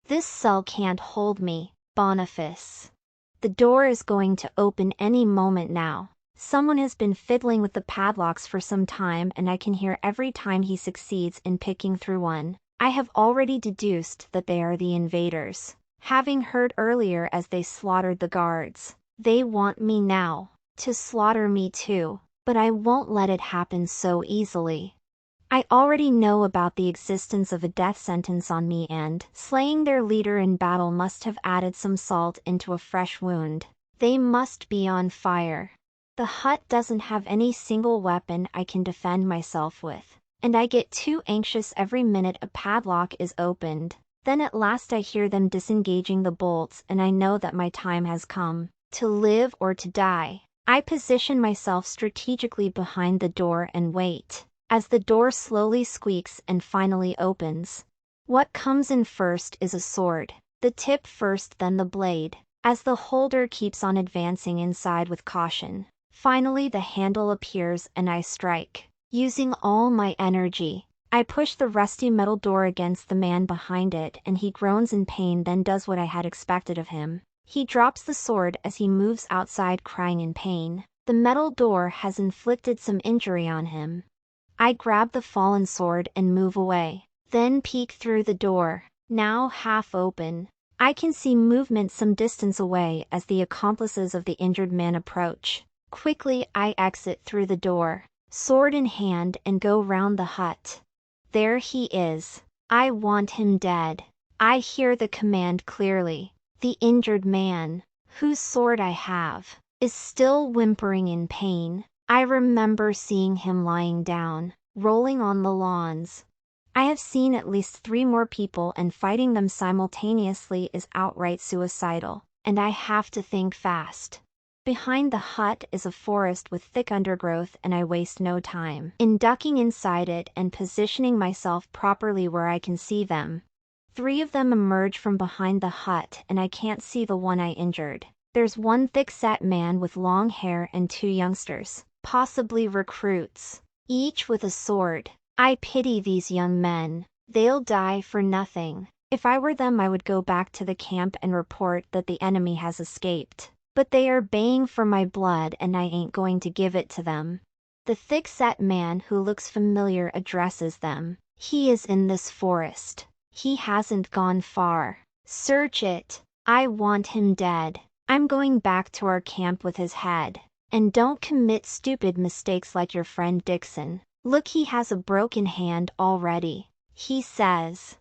This cell can't hold me, Boniface. The door is going to open any moment now. Someone has been fiddling with the padlocks for some time and I can hear every time he succeeds in picking through one. I have already deduced that they are the invaders, having heard earlier as they slaughtered the guards. They want me now, to slaughter me too, but I won't let it happen so easily. I already know about the existence of a death sentence on me, and slaying their leader in battle must have added some salt into a fresh wound. They must be on fire. The hut doesn't have any single weapon I can defend myself with, and I get too anxious every minute a padlock is opened. Then at last I hear them disengaging the bolts and I know that my time has come, to live or to die. I position myself strategically behind the door and wait. As the door slowly squeaks and finally opens. What comes in first is a sword, the tip first then the blade, as the holder keeps on advancing inside with caution. Finally the handle appears and I strike. Using all my energy, I push the rusty metal door against the man behind it and he groans in pain, then does what I had expected of him. He drops the sword as he moves outside crying in pain. The metal door has inflicted some injury on him. I grab the fallen sword and move away, then peek through the door, now half open. I can see movement some distance away as the accomplices of the injured man approach. Quickly I exit through the door, sword in hand, and go round the hut. There he is. I want him dead. I hear the command clearly. The injured man, whose sword I have, is still whimpering in pain. I remember seeing him lying down, rolling on the lawns. I have seen at least 3 more people and fighting them simultaneously is outright suicidal, and I have to think fast. Behind the hut is a forest with thick undergrowth and I waste no time in ducking inside it and positioning myself properly where I can see them. 3 of them emerge from behind the hut and I can't see the one I injured. There's one thick-set man with long hair and 2 youngsters, possibly recruits, each with a sword. I pity these young men. They'll die for nothing. If I were them I would go back to the camp and report that the enemy has escaped. But they are baying for my blood and I ain't going to give it to them. The thick-set man who looks familiar addresses them. He is in this forest. He hasn't gone far. Search it. I want him dead. I'm going back to our camp with his head. And don't commit stupid mistakes like your friend Dixon. Look, he has a broken hand already, he says.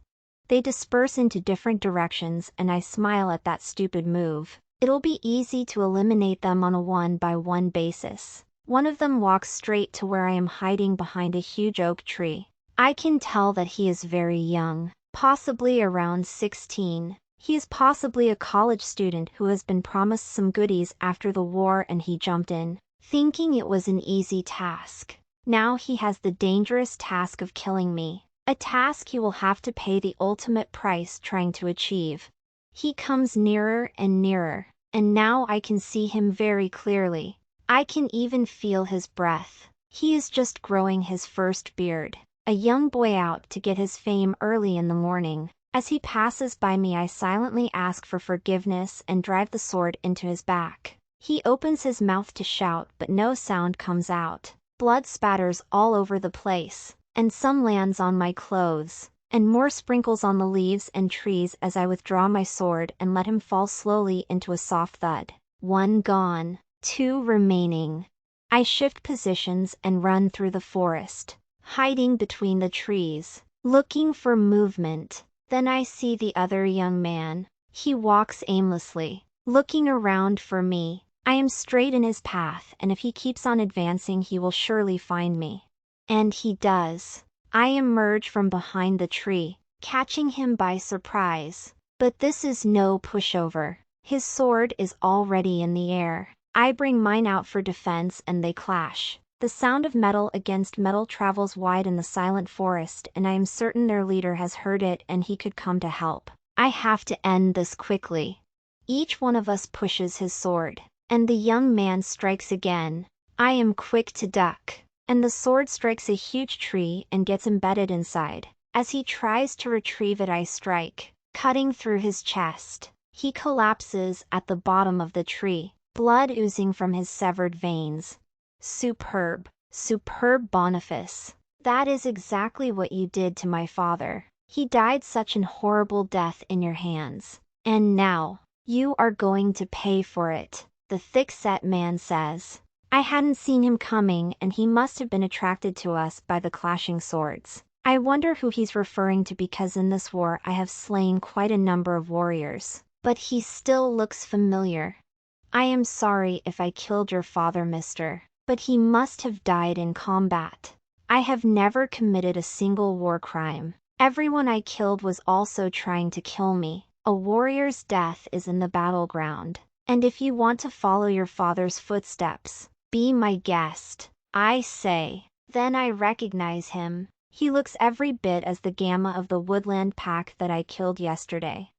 They disperse into different directions and I smile at that stupid move. It'll be easy to eliminate them on a 1-by-1 basis. One of them walks straight to where I am hiding behind a huge oak tree. I can tell that he is very young, possibly around 16. He is possibly a college student who has been promised some goodies after the war and he jumped in, thinking it was an easy task. Now he has the dangerous task of killing me, a task he will have to pay the ultimate price trying to achieve. He comes nearer and nearer, and now I can see him very clearly. I can even feel his breath. He is just growing his first beard, a young boy out to get his fame early in the morning. As he passes by me I silently ask for forgiveness and drive the sword into his back. He opens his mouth to shout but no sound comes out. Blood spatters all over the place, and some lands on my clothes, and more sprinkles on the leaves and trees as I withdraw my sword and let him fall slowly into a soft thud. 1 gone, 2 remaining. I shift positions and run through the forest, hiding between the trees, looking for movement. Then I see the other young man. He walks aimlessly, looking around for me. I am straight in his path and if he keeps on advancing he will surely find me. And he does. I emerge from behind the tree, catching him by surprise. But this is no pushover. His sword is already in the air. I bring mine out for defense and they clash. The sound of metal against metal travels wide in the silent forest and I am certain their leader has heard it and he could come to help. I have to end this quickly. Each one of us pushes his sword, and the young man strikes again. I am quick to duck, and the sword strikes a huge tree and gets embedded inside. As he tries to retrieve it I strike. cutting through his chest. He collapses at the bottom of the tree, blood oozing from his severed veins. Superb, superb Boniface. That is exactly what you did to my father. He died such an horrible death in your hands. And now, you are going to pay for it, the thick-set man says. I hadn't seen him coming, and he must have been attracted to us by the clashing swords. I wonder who he's referring to, because in this war I have slain quite a number of warriors. But he still looks familiar. I am sorry if I killed your father, mister, but he must have died in combat. I have never committed a single war crime. Everyone I killed was also trying to kill me. A warrior's death is in the battleground. And if you want to follow your father's footsteps, be my guest, I say. Then I recognize him. He looks every bit as the Gamma of the woodland pack that I killed yesterday.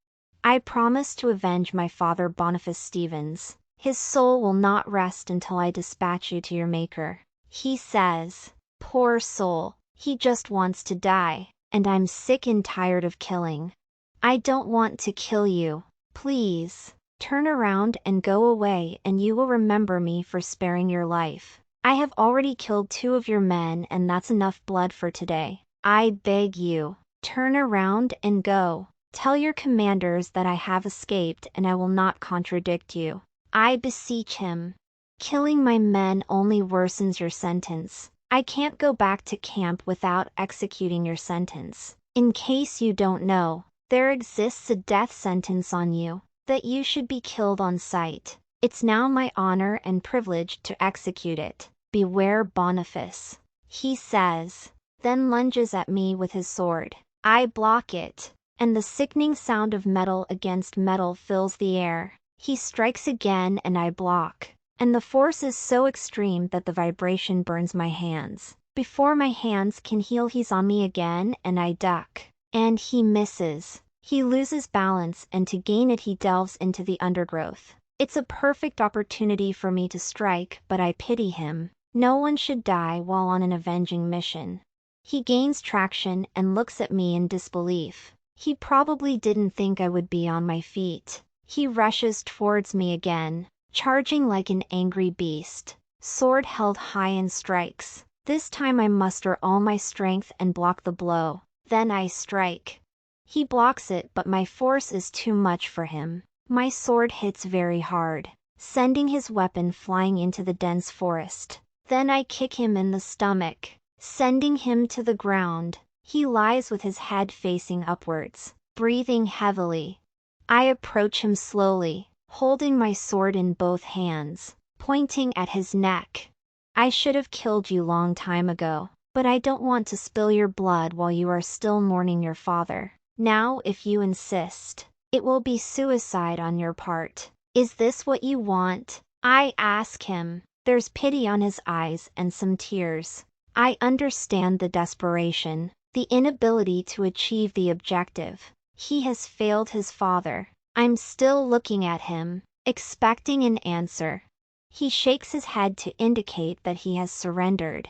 I promise to avenge my father, Boniface Stevens. His soul will not rest until I dispatch you to your maker. He says, poor soul, he just wants to die, and I'm sick and tired of killing. I don't want to kill you. Please, turn around and go away, and you will remember me for sparing your life. I have already killed 2 of your men, and that's enough blood for today. I beg you, turn around and go. Tell your commanders that I have escaped and I will not contradict you. I beseech him. Killing my men only worsens your sentence. I can't go back to camp without executing your sentence. In case you don't know, there exists a death sentence on you, that you should be killed on sight. It's now my honor and privilege to execute it. Beware Boniface, he says, then lunges at me with his sword. I block it, and the sickening sound of metal against metal fills the air. He strikes again and I block, and the force is so extreme that the vibration burns my hands. Before my hands can heal, he's on me again, and I duck. And he misses. He loses balance, and to gain it he delves into the undergrowth. It's a perfect opportunity for me to strike, but I pity him. No one should die while on an avenging mission. He gains traction and looks at me in disbelief. He probably didn't think I would be on my feet. He rushes towards me again, charging like an angry beast, sword held high, and strikes. This time I muster all my strength and block the blow. Then I strike. He blocks it, but my force is too much for him. My sword hits very hard, sending his weapon flying into the dense forest. Then I kick him in the stomach, sending him to the ground. He lies with his head facing upwards, breathing heavily. I approach him slowly, holding my sword in both hands, pointing at his neck. I should have killed you long time ago, but I don't want to spill your blood while you are still mourning your father. Now, if you insist, it will be suicide on your part. Is this what you want? I ask him. There's pity on his eyes and some tears. I understand the desperation, the inability to achieve the objective. He has failed his father. I'm still looking at him, expecting an answer. He shakes his head to indicate that he has surrendered.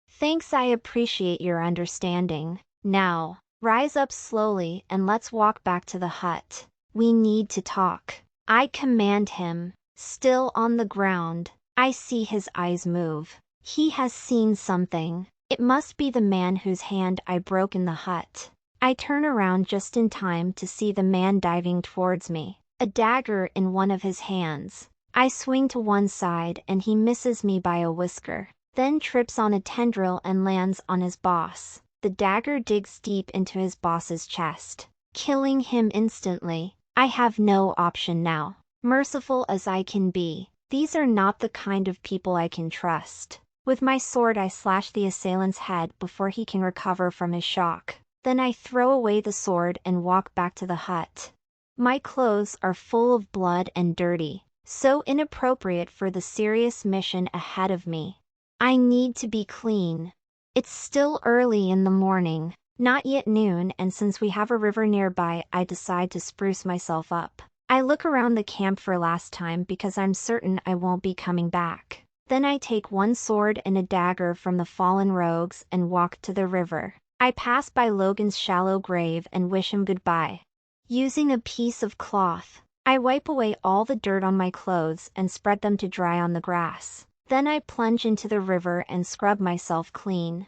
Thanks, I appreciate your understanding. Now, rise up slowly and let's walk back to the hut. We need to talk. I command him. Still on the ground, I see his eyes move. He has seen something. It must be the man whose hand I broke in the hut. I turn around just in time to see the man diving towards me, a dagger in one of his hands. I swing to one side and he misses me by a whisker, then trips on a tendril and lands on his boss. The dagger digs deep into his boss's chest, killing him instantly. I have no option now. Merciful as I can be, these are not the kind of people I can trust. With my sword I slash the assailant's head before he can recover from his shock. Then I throw away the sword and walk back to the hut. My clothes are full of blood and dirty, so inappropriate for the serious mission ahead of me. I need to be clean. It's still early in the morning, not yet noon, and since we have a river nearby, I decide to spruce myself up. I look around the camp for last time because I'm certain I won't be coming back. Then I take one sword and a dagger from the fallen rogues and walk to the river. I pass by Logan's shallow grave and wish him goodbye. Using a piece of cloth, I wipe away all the dirt on my clothes and spread them to dry on the grass. Then I plunge into the river and scrub myself clean.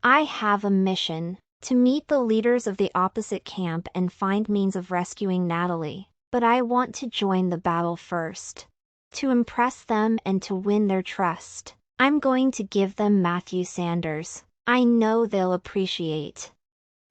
I have a mission: to meet the leaders of the opposite camp and find means of rescuing Natalie. But I want to join the battle first. To impress them and to win their trust, I'm going to give them Matthew Sanders. I know they'll appreciate.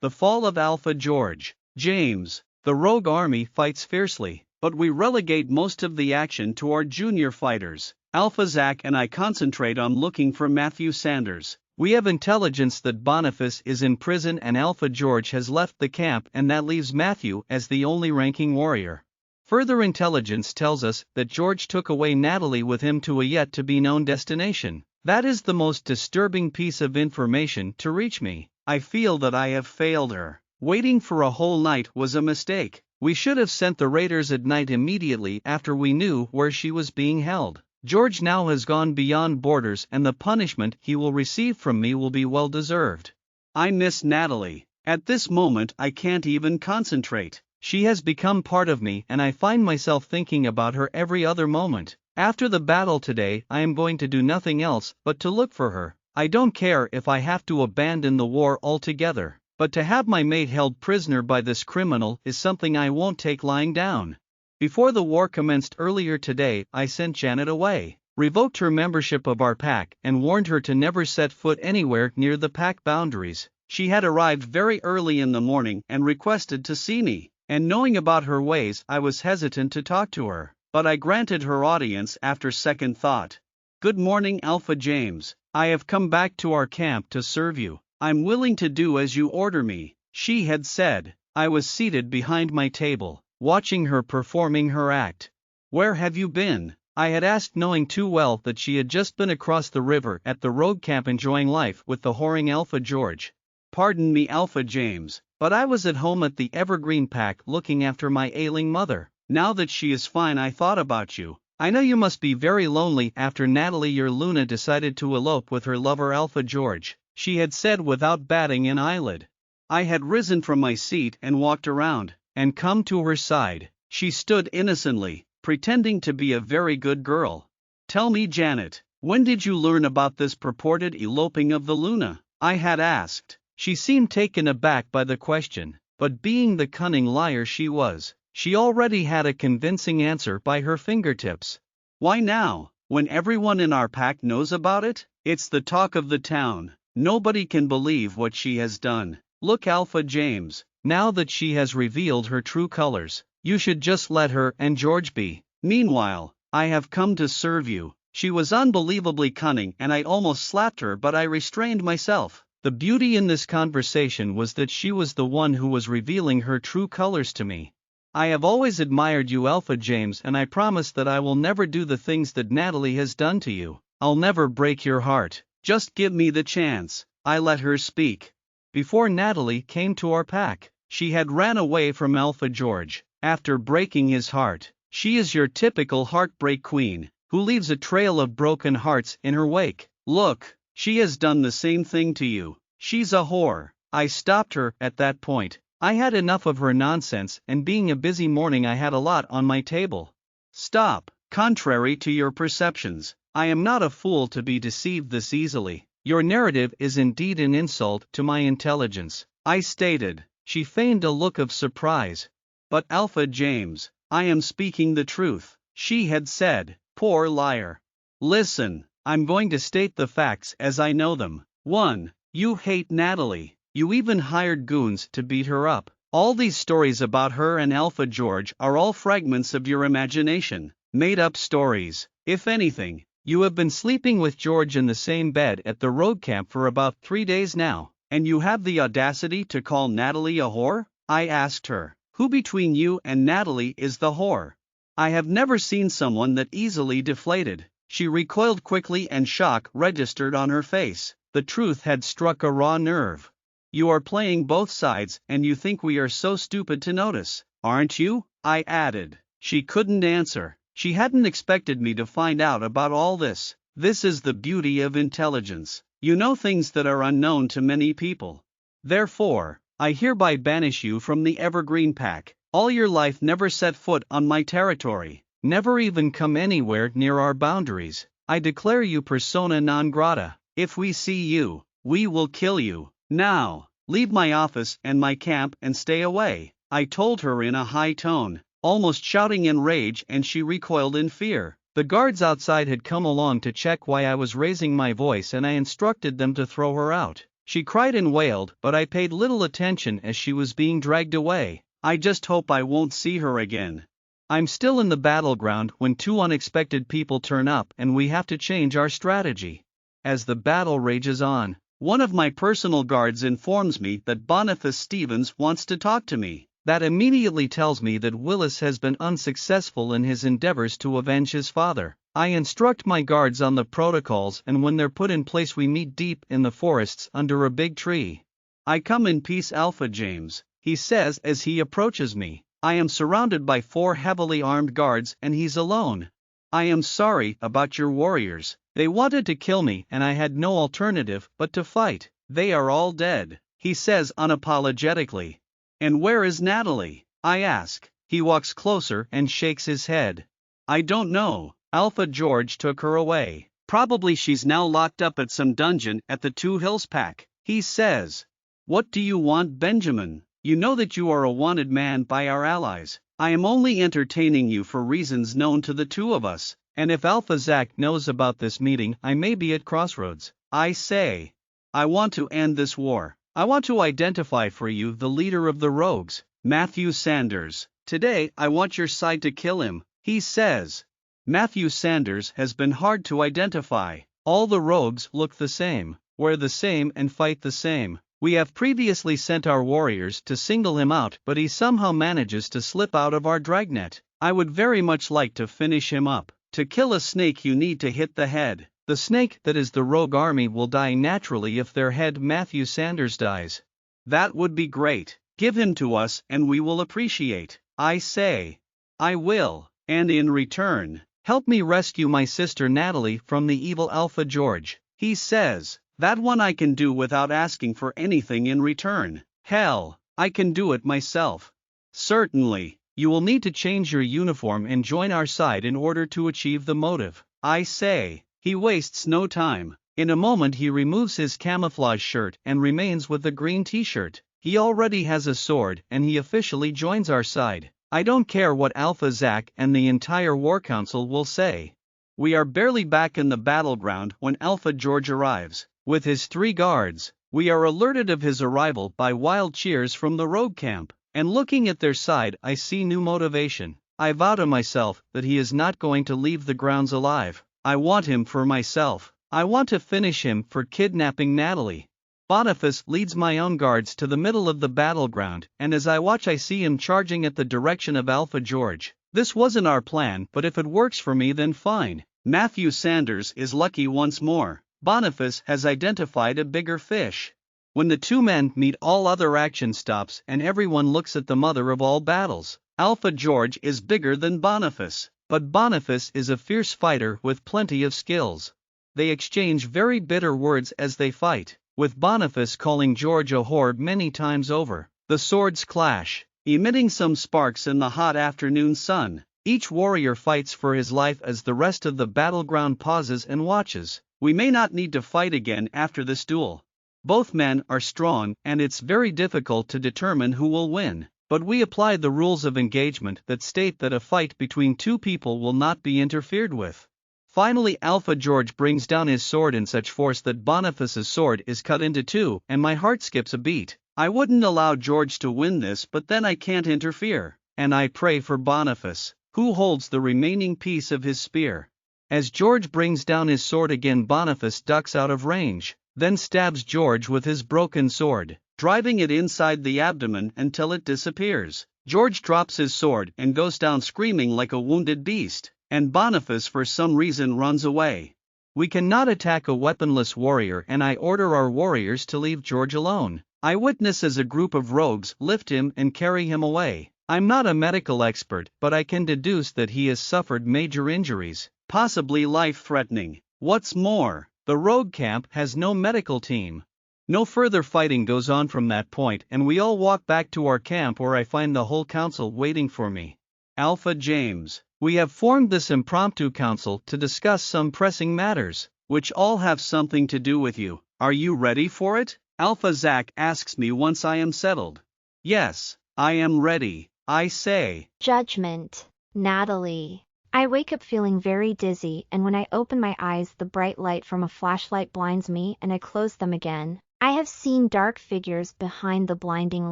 The Fall of Alpha George. James. The rogue army fights fiercely, but we relegate most of the action to our junior fighters. Alpha Zach and I concentrate on looking for Matthew Sanders. We have intelligence that Boniface is in prison and Alpha George has left the camp, and that leaves Matthew as the only ranking warrior. Further intelligence tells us that George took away Natalie with him to a yet-to-be-known destination. That is the most disturbing piece of information to reach me. I feel that I have failed her. Waiting for a whole night was a mistake. We should have sent the raiders at night immediately after we knew where she was being held. George now has gone beyond borders, and the punishment he will receive from me will be well deserved. I miss Natalie. At this moment I can't even concentrate. She has become part of me and I find myself thinking about her every other moment. After the battle today I am going to do nothing else but to look for her. I don't care if I have to abandon the war altogether, but to have my mate held prisoner by this criminal is something I won't take lying down. Before the war commenced earlier today, I sent Janet away, revoked her membership of our pack, and warned her to never set foot anywhere near the pack boundaries. She had arrived very early in the morning and requested to see me, and knowing about her ways I was hesitant to talk to her, but I granted her audience after second thought. Good morning, Alpha James. I have come back to our camp to serve you. I'm willing to do as you order me, she had said. I was seated behind my table, watching her performing her act. Where have you been? I had asked, knowing too well that she had just been across the river at the rogue camp enjoying life with the whoring Alpha George. Pardon me, Alpha James, but I was at home at the Evergreen Pack looking after my ailing mother. Now that she is fine, I thought about you. I know you must be very lonely after Natalie, your Luna, decided to elope with her lover Alpha George, she had said without batting an eyelid. I had risen from my seat and walked around, and come to her side. She stood innocently, pretending to be a very good girl. Tell me, Janet, when did you learn about this purported eloping of the Luna? I had asked. She seemed taken aback by the question, but being the cunning liar she was, she already had a convincing answer by her fingertips. Why now, when everyone in our pack knows about it? It's the talk of the town. Nobody can believe what she has done. Look, Alpha James, now that she has revealed her true colors, you should just let her and George be. Meanwhile, I have come to serve you. She was unbelievably cunning and I almost slapped her, but I restrained myself. The beauty in this conversation was that she was the one who was revealing her true colors to me. I have always admired you, Alpha James, and I promise that I will never do the things that Natalie has done to you. I'll never break your heart. Just give me the chance. I let her speak. Before Natalie came to our pack, she had ran away from Alpha George, after breaking his heart. She is your typical heartbreak queen, who leaves a trail of broken hearts in her wake. Look, she has done the same thing to you. She's a whore. I stopped her at that point. I had enough of her nonsense, and being a busy morning I had a lot on my table. Stop. Contrary to your perceptions, I am not a fool to be deceived this easily. Your narrative is indeed an insult to my intelligence, I stated. She feigned a look of surprise. But Alpha James, I am speaking the truth, she had said. Poor liar. Listen, I'm going to state the facts as I know them. 1. You hate Natalie. You even hired goons to beat her up. All these stories about her and Alpha George are all fragments of your imagination, made-up stories. If anything, you have been sleeping with George in the same bed at the rogue camp for about 3 days now, and you have the audacity to call Natalie a whore? I asked her. Who between you and Natalie is the whore? I have never seen someone that easily deflated. She recoiled quickly and shock registered on her face. The truth had struck a raw nerve. You are playing both sides and you think we are so stupid to notice, aren't you? I added. She couldn't answer. She hadn't expected me to find out about all this. This is the beauty of intelligence. You know things that are unknown to many people. Therefore, I hereby banish you from the Evergreen Pack. All your life never set foot on my territory, never even come anywhere near our boundaries. I declare you persona non grata. If we see you, we will kill you. Now, leave my office and my camp and stay away, I told her in a high tone, almost shouting in rage, and she recoiled in fear. The guards outside had come along to check why I was raising my voice, and I instructed them to throw her out. She cried and wailed, but I paid little attention as she was being dragged away. I just hope I won't see her again. I'm still in the battleground when two unexpected people turn up and we have to change our strategy. As the battle rages on, one of my personal guards informs me that Boniface Stevens wants to talk to me. That immediately tells me that Willis has been unsuccessful in his endeavors to avenge his father. I instruct my guards on the protocols, and when they're put in place we meet deep in the forests under a big tree. I come in peace, Alpha James, he says as he approaches me. I am surrounded by 4 heavily armed guards and he's alone. I am sorry about your warriors. They wanted to kill me and I had no alternative but to fight. They are all dead, he says unapologetically. And where is Natalie? I ask. He walks closer and shakes his head. I don't know. Alpha George took her away. Probably she's now locked up at some dungeon at the Two Hills Pack, he says. What do you want, Benjamin? You know that you are a wanted man by our allies. I am only entertaining you for reasons known to the two of us, and if Alpha Zach knows about this meeting I may be at crossroads. I say. I want to end this war. I want to identify for you the leader of the rogues, Matthew Sanders. Today I want your side to kill him, he says. Matthew Sanders has been hard to identify. All the rogues look the same, wear the same and fight the same. We have previously sent our warriors to single him out, but he somehow manages to slip out of our dragnet. I would very much like to finish him up. To kill a snake you need to hit the head. The snake that is the rogue army will die naturally if their head Matthew Sanders dies. That would be great. Give him to us and we will appreciate. I say. I will, and in return, help me rescue my sister Natalie from the evil Alpha George, he says. That one I can do without asking for anything in return. Hell, I can do it myself. Certainly, you will need to change your uniform and join our side in order to achieve the motive, I say. He wastes no time. In a moment he removes his camouflage shirt and remains with the green t-shirt. He already has a sword and he officially joins our side. I don't care what Alpha Zach and the entire War Council will say. We are barely back in the battleground when Alpha George arrives. With his 3 guards, we are alerted of his arrival by wild cheers from the rogue camp, and looking at their side I see new motivation. I vow to myself that he is not going to leave the grounds alive. I want him for myself. I want to finish him for kidnapping Natalie. Boniface leads my own guards to the middle of the battleground, and as I watch I see him charging at the direction of Alpha George. This wasn't our plan, but if it works for me then fine. Matthew Sanders is lucky once more. Boniface has identified a bigger fish. When the two men meet all other action stops and everyone looks at the mother of all battles. Alpha George is bigger than Boniface, but Boniface is a fierce fighter with plenty of skills. They exchange very bitter words as they fight, with Boniface calling George a whore many times over. The swords clash, emitting some sparks in the hot afternoon sun. Each warrior fights for his life as the rest of the battleground pauses and watches. We may not need to fight again after this duel. Both men are strong and it's very difficult to determine who will win, but we apply the rules of engagement that state that a fight between two people will not be interfered with. Finally Alpha George brings down his sword in such force that Boniface's sword is cut into 2 and my heart skips a beat. I wouldn't allow George to win this, but then I can't interfere, and I pray for Boniface, who holds the remaining piece of his spear. As George brings down his sword again, Boniface ducks out of range, then stabs George with his broken sword, driving it inside the abdomen until it disappears. George drops his sword and goes down screaming like a wounded beast, and Boniface for some reason runs away. We cannot attack a weaponless warrior, and I order our warriors to leave George alone. I witness as a group of rogues lift him and carry him away. I'm not a medical expert, but I can deduce that he has suffered major injuries, possibly life-threatening. What's more, the rogue camp has no medical team. No further fighting goes on from that point, and we all walk back to our camp where I find the whole council waiting for me. Alpha James, we have formed this impromptu council to discuss some pressing matters, which all have something to do with you. Are you ready for it? Alpha Zach asks me once I am settled. Yes, I am ready, I say. Judgment. Natalie. I wake up feeling very dizzy, and when I open my eyes, the bright light from a flashlight blinds me, and I close them again. I have seen dark figures behind the blinding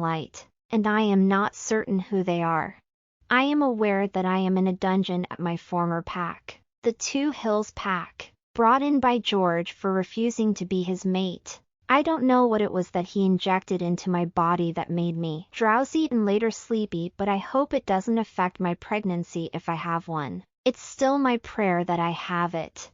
light, and I am not certain who they are. I am aware that I am in a dungeon at my former pack, the Two Hills pack, brought in by George for refusing to be his mate. I don't know what it was that he injected into my body that made me drowsy and later sleepy, but I hope it doesn't affect my pregnancy if I have one. It's still my prayer that I have it.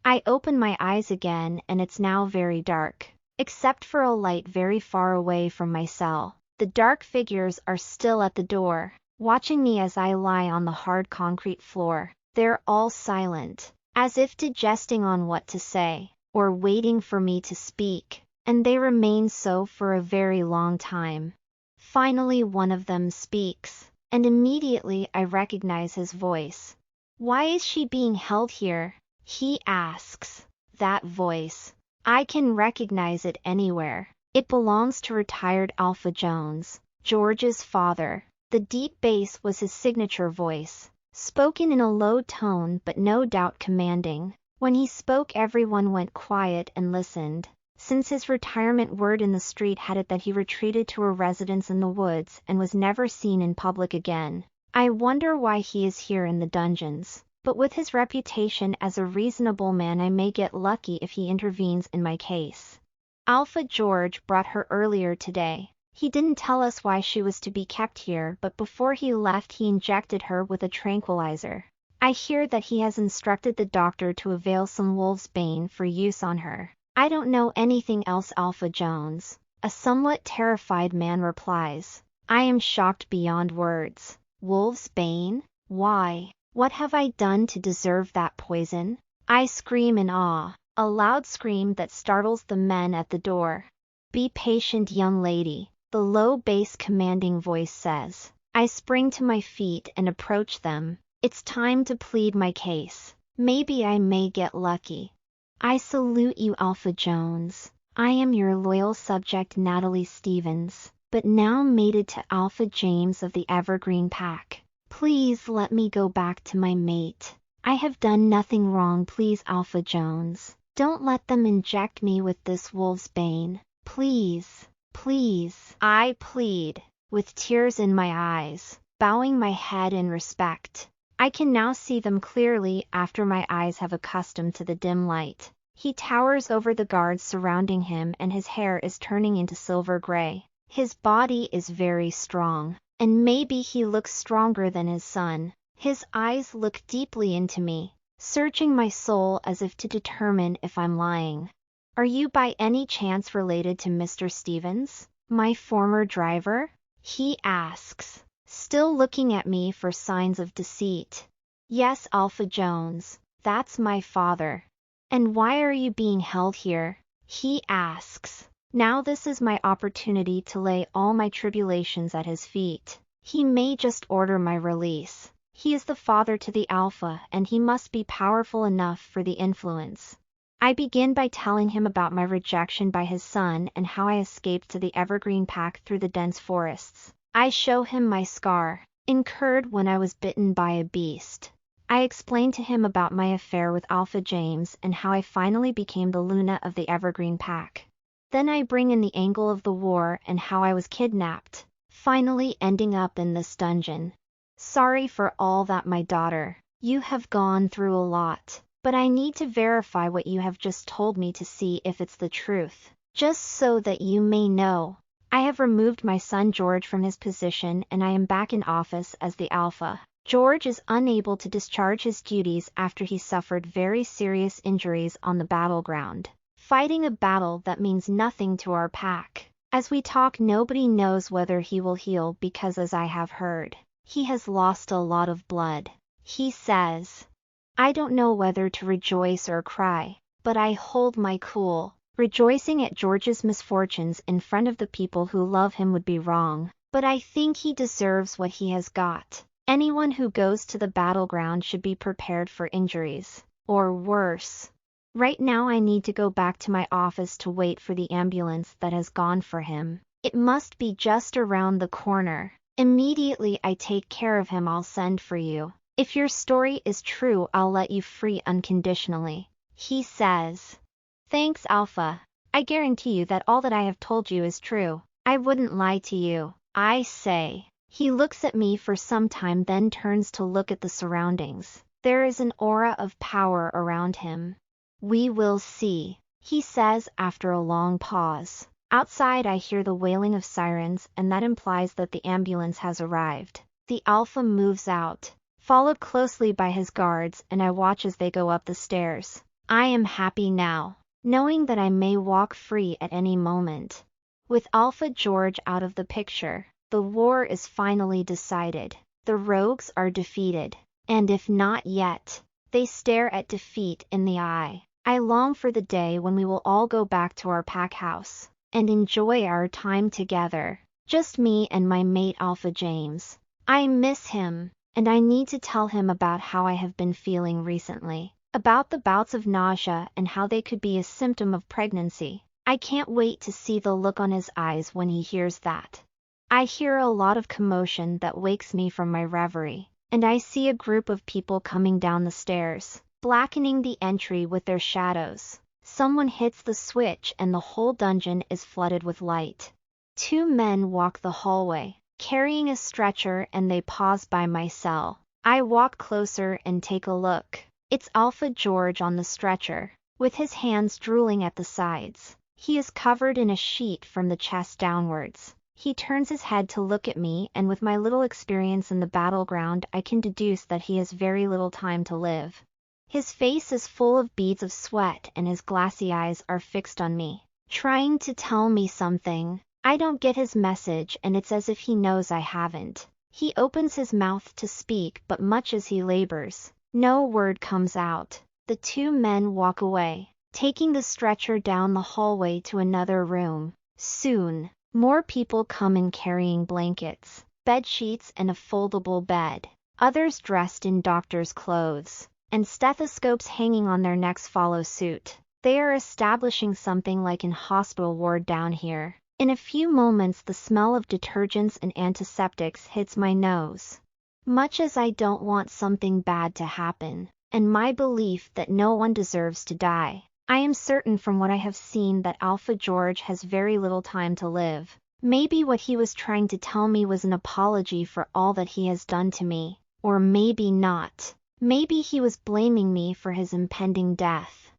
I open my eyes again, and it's now very dark, except for a light very far away from my cell. The dark figures are still at the door, watching me as I lie on the hard concrete floor. They're all silent, as if digesting on what to say, or waiting for me to speak, and they remain so for a very long time. Finally one of them speaks, and immediately I recognize his voice. "Why is she being held here?" he asks. That voice. I can recognize it anywhere. It belongs to retired Alpha Jones, George's father. The deep bass was his signature voice, spoken in a low tone but no doubt commanding. When he spoke, everyone went quiet and listened, since his retirement word in the street had it that he retreated to a residence in the woods and was never seen in public again. I wonder why he is here in the dungeons, but with his reputation as a reasonable man, I may get lucky if he intervenes in my case. Alpha George brought her earlier today. He didn't tell us why she was to be kept here, but before he left he injected her with a tranquilizer. I hear that he has instructed the doctor to avail some wolf's bane for use on her. I don't know anything else, Alpha Jones. A somewhat terrified man replies. I am shocked beyond words. Wolf's bane? Why? What have I done to deserve that poison? I scream in awe, a loud scream that startles the men at the door. Be patient, young lady, the low bass commanding voice says. I spring to my feet and approach them. It's time to plead my case. Maybe I may get lucky. I salute you, Alpha Jones. I am your loyal subject, Natalie Stevens, but now mated to Alpha James of the Evergreen Pack. Please let me go back to my mate. I have done nothing wrong, please, Alpha Jones. Don't let them inject me with this wolf's bane. Please, please. I plead, with tears in my eyes, bowing my head in respect. I can now see them clearly after my eyes have accustomed to the dim light. He towers over the guards surrounding him, and his hair is turning into silver gray. His body is very strong, and maybe he looks stronger than his son. His eyes look deeply into me, searching my soul as if to determine if I'm lying. Are you by any chance related to Mr. Stevens, my former driver? He asks, still looking at me for signs of deceit. Yes, Alpha Jones, that's my father. And why are you being held here? He asks. Now this is my opportunity to lay all my tribulations at his feet. He may just order my release. He is the father to the Alpha, and he must be powerful enough for the influence. I begin by telling him about my rejection by his son and how I escaped to the Evergreen Pack through the dense forests. I show him my scar, incurred when I was bitten by a beast. I explain to him about my affair with Alpha James and how I finally became the Luna of the Evergreen Pack. Then I bring in the angle of the war and how I was kidnapped, finally ending up in this dungeon. Sorry for all that, my daughter. You have gone through a lot, but I need to verify what you have just told me to see if it's the truth. Just so that you may know, I have removed my son George from his position and I am back in office as the Alpha. George is unable to discharge his duties after he suffered very serious injuries on the battleground, fighting a battle that means nothing to our pack. As we talk, nobody knows whether he will heal because, as I have heard, he has lost a lot of blood. He says, I don't know whether to rejoice or cry, but I hold my cool. Rejoicing at George's misfortunes in front of the people who love him would be wrong, but I think he deserves what he has got. Anyone who goes to the battleground should be prepared for injuries, or worse. Right now I need to go back to my office to wait for the ambulance that has gone for him. It must be just around the corner. Immediately I take care of him, I'll send for you. If your story is true, I'll let you free unconditionally, he says. Thanks, Alpha. I guarantee you that all that I have told you is true. I wouldn't lie to you, I say. He looks at me for some time, then turns to look at the surroundings. There is an aura of power around him. We will see, he says after a long pause. Outside I hear the wailing of sirens, and that implies that the ambulance has arrived. The Alpha moves out, followed closely by his guards, and I watch as they go up the stairs. I am happy now, knowing that I may walk free at any moment. With Alpha George out of the picture, the war is finally decided. The rogues are defeated, and if not yet, they stare at defeat in the eye. I long for the day when we will all go back to our pack house and enjoy our time together. Just me and my mate Alpha James. I miss him, and I need to tell him about how I have been feeling recently, about the bouts of nausea and how they could be a symptom of pregnancy. I can't wait to see the look on his eyes when he hears that. I hear a lot of commotion that wakes me from my reverie, and I see a group of people coming down the stairs, blackening the entry with their shadows. Someone hits the switch and the whole dungeon is flooded with light. Two men walk the hallway, carrying a stretcher, and they pause by my cell. I walk closer and take a look. It's Alpha George on the stretcher, with his hands drooling at the sides. He is covered in a sheet from the chest downwards. He turns his head to look at me, and with my little experience in the battleground I can deduce that he has very little time to live. His face is full of beads of sweat and his glassy eyes are fixed on me, trying to tell me something. I don't get his message, and it's as if he knows I haven't. He opens his mouth to speak, but much as he labors, no word comes out. The two men walk away, taking the stretcher down the hallway to another room. Soon, more people come in carrying blankets, bed sheets, and a foldable bed. Others dressed in doctor's clothes, and stethoscopes hanging on their necks follow suit. They are establishing something like an hospital ward down here. In a few moments the smell of detergents and antiseptics hits my nose. Much as I don't want something bad to happen, and my belief that no one deserves to die, I am certain from what I have seen that Alpha George has very little time to live. Maybe what he was trying to tell me was an apology for all that he has done to me, or maybe not. Maybe he was blaming me for his impending death.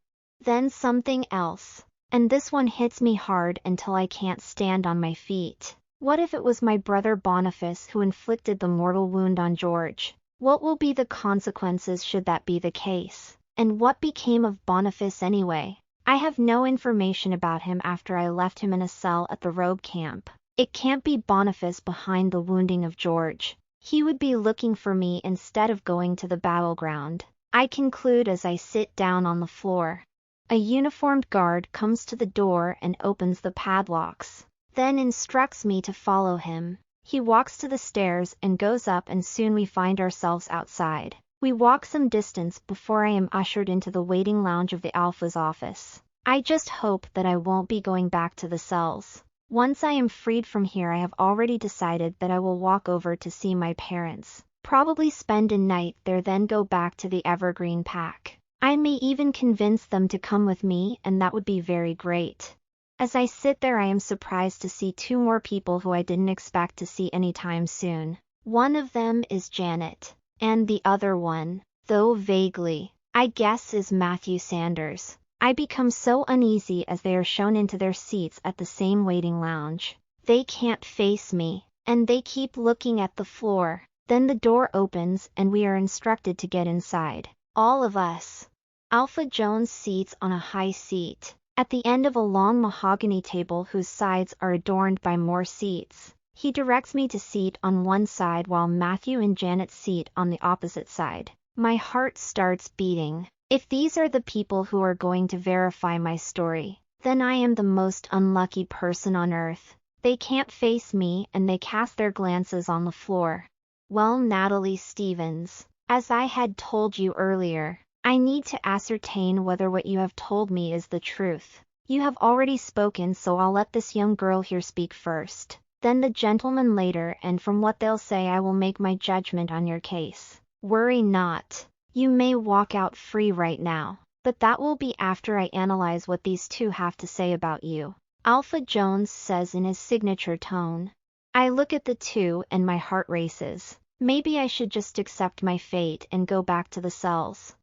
Then something else, and this one hits me hard until I can't stand on my feet. What if it was my brother Boniface who inflicted the mortal wound on George? What will be the consequences should that be the case? And what became of Boniface anyway? I have no information about him after I left him in a cell at the rogue camp. It can't be Boniface behind the wounding of George. He would be looking for me instead of going to the battleground, I conclude as I sit down on the floor. A uniformed guard comes to the door and opens the padlocks, then instructs me to follow him. He walks to the stairs and goes up, and soon we find ourselves outside. We walk some distance before I am ushered into the waiting lounge of the Alpha's office. I just hope that I won't be going back to the cells. Once I am freed from here, I have already decided that I will walk over to see my parents, probably spend a night there, then go back to the Evergreen Pack. I may even convince them to come with me, and that would be very great. As I sit there, I am surprised to see two more people who I didn't expect to see anytime soon. One of them is Janet, and the other one, though vaguely, I guess is Matthew Sanders. I become so uneasy as they are shown into their seats at the same waiting lounge. They can't face me, and they keep looking at the floor. Then the door opens and we are instructed to get inside. All of us. Alpha Jones seats on a high seat, at the end of a long mahogany table whose sides are adorned by more seats. He directs me to seat on one side while Matthew and Janet seat on the opposite side. My heart starts beating. If these are the people who are going to verify my story, Then I am the most unlucky person on earth. They can't face me and they cast their glances on the floor. Well, Natalie Stevens, as I had told you earlier, I need to ascertain whether what you have told me is the truth. You have already spoken, so I'll let this young girl here speak first, then the gentleman later, and from what they'll say I will make my judgment on your case. Worry not. You may walk out free right now, but that will be after I analyze what these two have to say about you, Alpha Jones says in his signature tone. I look at the two and my heart races. Maybe I should just accept my fate and go back to the cells.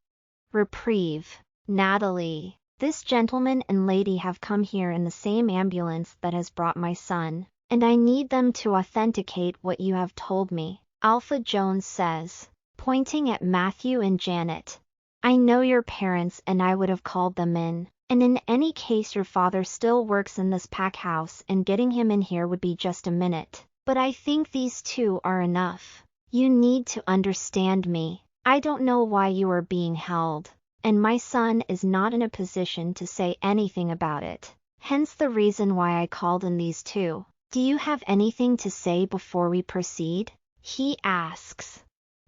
Reprieve. Natalie, this gentleman and lady have come here in the same ambulance that has brought my son, and I need them to authenticate what you have told me, Alpha Jones says, pointing at Matthew and Janet. I know your parents and I would have called them in, and in any case your father still works in this pack house and getting him in here would be just a minute. But I think these two are enough. You need to understand me. I don't know why you are being held, and my son is not in a position to say anything about it. Hence the reason why I called in these two. Do you have anything to say before we proceed? He asks.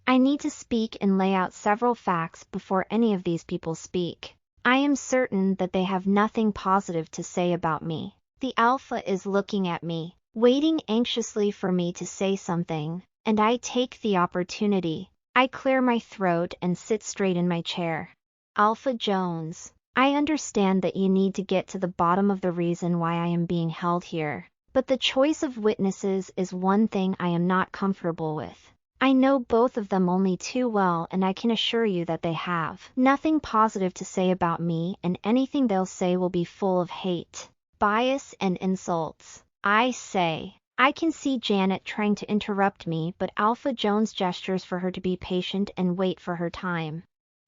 I need to speak and lay out several facts before any of these people speak. I am certain that they have nothing positive to say about me. The Alpha is looking at me, waiting anxiously for me to say something, and I take the opportunity. I clear my throat and sit straight in my chair. Alpha Jones, I understand that you need to get to the bottom of the reason why I am being held here, but the choice of witnesses is one thing I am not comfortable with. I know both of them only too well, and I can assure you that they have nothing positive to say about me, and anything they'll say will be full of hate, bias, and insults. I say. I can see Janet trying to interrupt me, but Alpha Jones gestures for her to be patient and wait for her time.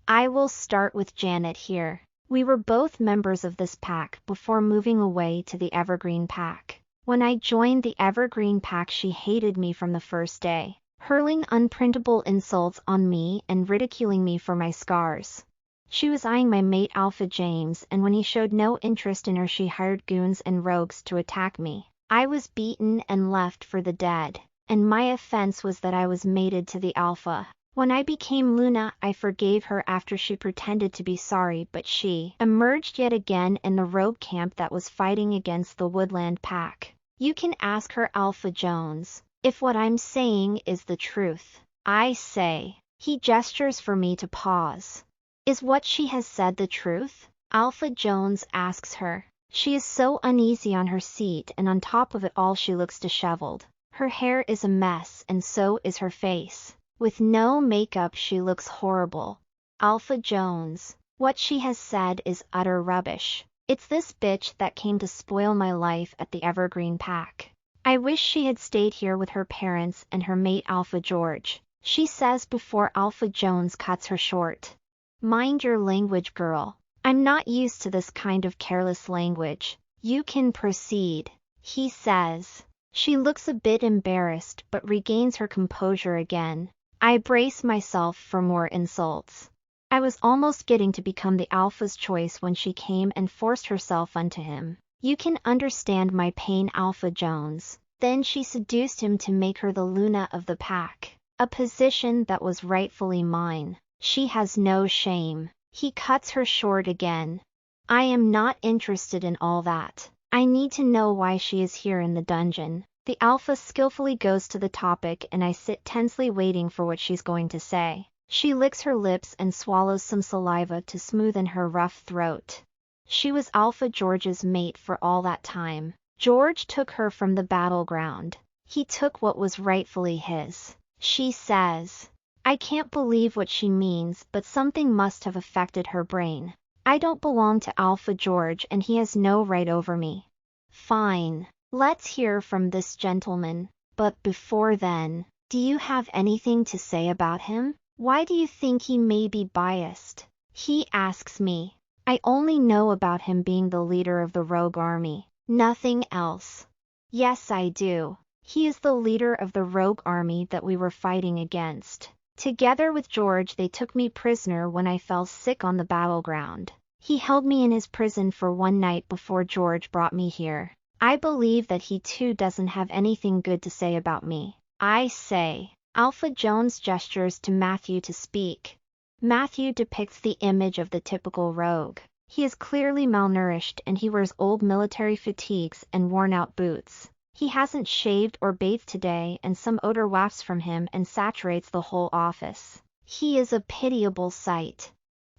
I will start with Janet here. We were both members of this pack before moving away to the Evergreen Pack. When I joined the Evergreen Pack, she hated me from the first day, hurling unprintable insults on me and ridiculing me for my scars. She was eyeing my mate Alpha James, and when he showed no interest in her, she hired goons and rogues to attack me. I was beaten and left for the dead, and my offense was that I was mated to the Alpha. When I became Luna, I forgave her after she pretended to be sorry, but she emerged yet again in the rogue camp that was fighting against the Woodland Pack. You can ask her, Alpha Jones, if what I'm saying is the truth. I say. He gestures for me to pause. Is what she has said the truth? Alpha Jones asks her. She is so uneasy on her seat, and on top of it all she looks disheveled. Her hair is a mess, and so is her face. With no makeup she looks horrible. Alpha Jones, what she has said is utter rubbish. It's this bitch that came to spoil my life at the Evergreen Pack. I wish she had stayed here with her parents and her mate Alpha George, she says before Alpha Jones cuts her short. Mind your language, girl. I'm not used to this kind of careless language. You can proceed, he says. She looks a bit embarrassed but regains her composure again. I brace myself for more insults. I was almost getting to become the Alpha's choice when she came and forced herself onto him. You can understand my pain, Alpha Jones. Then she seduced him to make her the Luna of the pack, a position that was rightfully mine. She has no shame. He cuts her short again. I am not interested in all that. I need to know why she is here in the dungeon. The Alpha skillfully goes to the topic, and I sit tensely waiting for what she's going to say. She licks her lips and swallows some saliva to smoothen her rough throat. She was Alpha George's mate for all that time. George took her from the battleground. He took what was rightfully his. She says. I can't believe what she means, but something must have affected her brain. I don't belong to Alpha George, and he has no right over me. Fine. Let's hear from this gentleman. But before then, do you have anything to say about him? Why do you think he may be biased? He asks me. I only know about him being the leader of the rogue army. Nothing else. Yes, I do. He is the leader of the rogue army that we were fighting against. Together with George, they took me prisoner when I fell sick on the battleground. He held me in his prison for one night before George brought me here. I believe that he too doesn't have anything good to say about me. I say. Alpha Jones gestures to Matthew to speak. Matthew depicts the image of the typical rogue. He is clearly malnourished and he wears old military fatigues and worn-out boots. He hasn't shaved or bathed today and some odor wafts from him and saturates the whole office. He is a pitiable sight.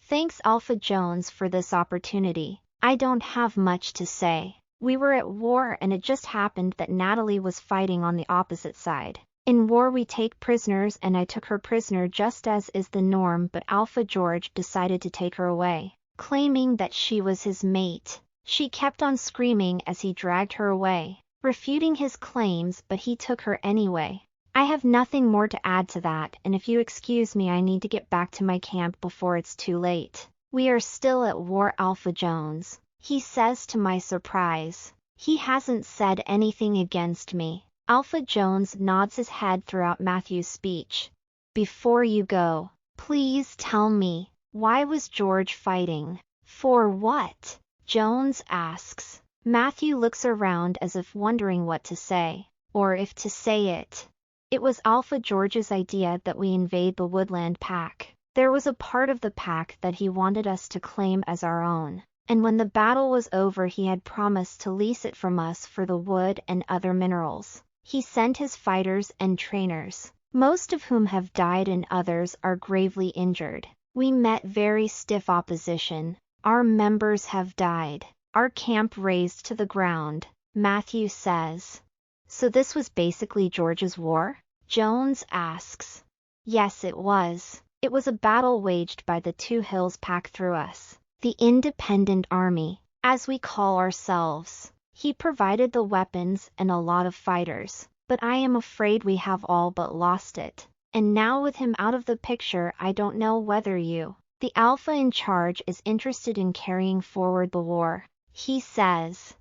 Thanks Alpha Jones for this opportunity. I don't have much to say. We were at war and it just happened that Natalie was fighting on the opposite side. In war we take prisoners and I took her prisoner just as is the norm, but Alpha George decided to take her away, claiming that she was his mate. She kept on screaming as he dragged her away, refuting his claims, but he took her anyway. I have nothing more to add to that, and if you excuse me I need to get back to my camp before it's too late. We are still at war, Alpha Jones, he says to my surprise. He hasn't said anything against me. Alpha Jones nods his head throughout Matthew's speech. Before you go, please tell me, why was George fighting? For what? Jones asks. Matthew looks around as if wondering what to say, or if to say it. It was Alpha George's idea that we invade the Woodland Pack. There was a part of the pack that he wanted us to claim as our own, and when the battle was over he had promised to lease it from us for the wood and other minerals. He sent his fighters and trainers, most of whom have died and others are gravely injured. We met very stiff opposition. Our members have died. Our camp razed to the ground, Matthew says. So this was basically George's war? Jones asks. Yes, it was. It was a battle waged by the Two Hills Pack through us, the Independent Army, as we call ourselves. He provided the weapons and a lot of fighters, but I am afraid we have all but lost it. And now with him out of the picture I don't know whether you, the Alpha in charge, is interested in carrying forward the war, he says.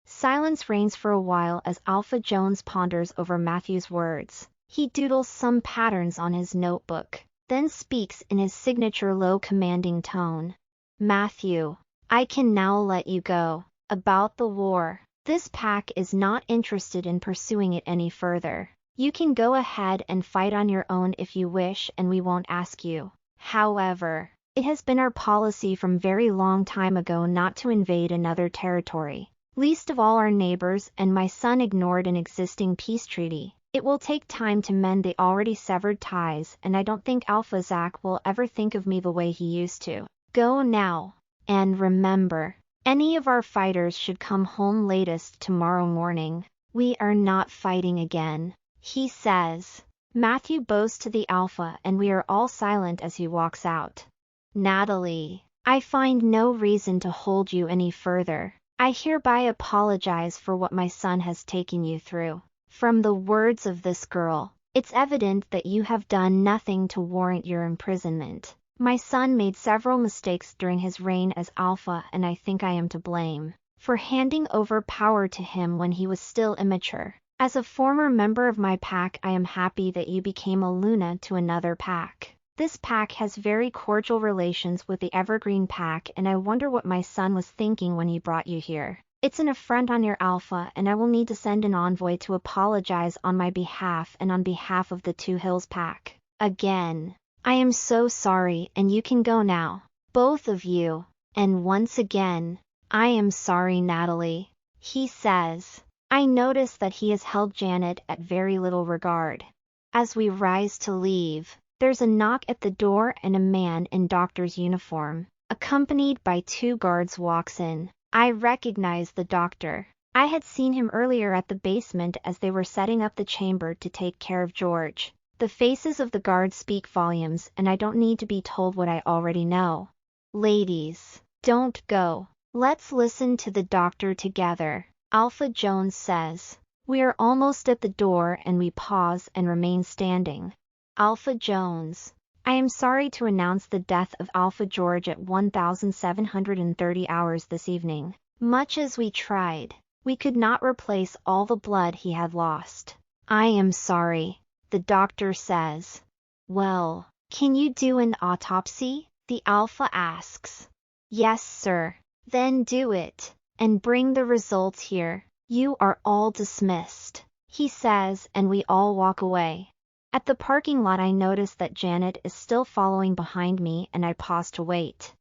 Silence reigns for a while as Alpha Jones ponders over Matthew's words. He doodles some patterns on his notebook, then speaks in his signature low commanding tone. Matthew, I can now let you go. About the war. This pack is not interested in pursuing it any further. You can go ahead and fight on your own if you wish and we won't ask you. However, it has been our policy from very long time ago not to invade another territory, least of all our neighbors, and my son ignored an existing peace treaty. It will take time to mend the already severed ties, and I don't think Alpha Zach will ever think of me the way he used to. Go now. And remember, any of our fighters should come home latest tomorrow morning. We are not fighting again, he says. Matthew bows to the Alpha and we are all silent as he walks out. Natalie, I find no reason to hold you any further. I hereby apologize for what my son has taken you through. From the words of this girl, it's evident that you have done nothing to warrant your imprisonment. My son made several mistakes during his reign as Alpha, and I think I am to blame for handing over power to him when he was still immature. As a former member of my pack, I am happy that you became a Luna to another pack. This pack has very cordial relations with the Evergreen Pack, and I wonder what my son was thinking when he brought you here. It's an affront on your Alpha, and I will need to send an envoy to apologize on my behalf and on behalf of the Two Hills Pack. Again. I am so sorry, and you can go now. Both of you. And once again, I am sorry, Natalie, he says. I notice that he has held Janet at very little regard. As we rise to leave, there's a knock at the door and a man in doctor's uniform, accompanied by 2 guards, walks in. I recognize the doctor. I had seen him earlier at the basement as they were setting up the chamber to take care of George. The faces of the guards speak volumes, and I don't need to be told what I already know. Ladies, don't go. Let's listen to the doctor together, Alpha Jones says. We are almost at the door and we pause and remain standing. Alpha Jones. I am sorry to announce the death of Alpha George at 1730 hours this evening. Much as we tried, we could not replace all the blood he had lost. I am sorry, the doctor says. Well, can you do an autopsy? The Alpha asks. Yes, sir. Then do it, and bring the results here. You are all dismissed, he says, and we all walk away. At the parking lot I notice that Janet is still following behind me and I pause to wait.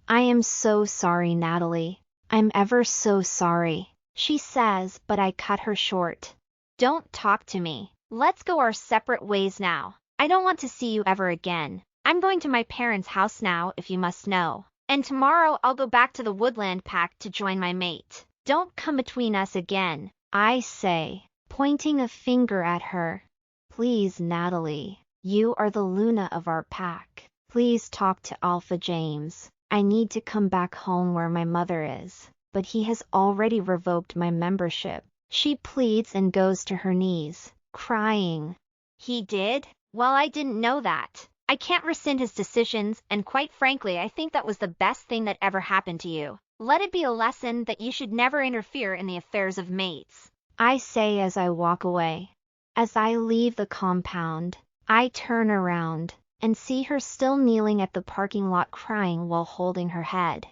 I am so sorry, Natalie. I'm ever so sorry, she says, but I cut her short. Don't talk to me. Let's go our separate ways now. I don't want to see you ever again. I'm going to my parents' house now, if you must know. And tomorrow I'll go back to the Woodland Pack to join my mate. Don't come between us again, I say, pointing a finger at her. Please, Natalie, you are the Luna of our pack. Please talk to Alpha James. I need to come back home where my mother is, but he has already revoked my membership. She pleads and goes to her knees, crying. He did? Well, I didn't know that. I can't rescind his decisions, and quite frankly, I think that was the best thing that ever happened to you. Let it be a lesson that you should never interfere in the affairs of mates, I say as I walk away. As I leave the compound, I turn around and see her still kneeling at the parking lot crying while holding her head.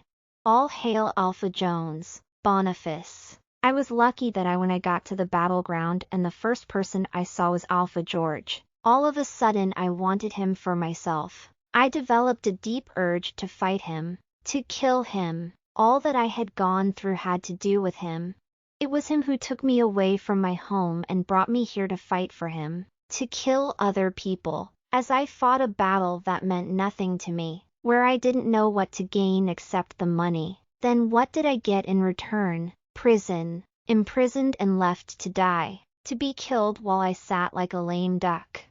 All hail Alpha Jones, Boniface. I was lucky that when I got to the battleground and the first person I saw was Alpha George. All of a sudden I wanted him for myself. I developed a deep urge to fight him, to kill him. All that I had gone through had to do with him. It was him who took me away from my home and brought me here to fight for him, to kill other people. As I fought a battle that meant nothing to me, where I didn't know what to gain except the money, then what did I get in return? Prison, imprisoned and left to die, to be killed while I sat like a lame duck.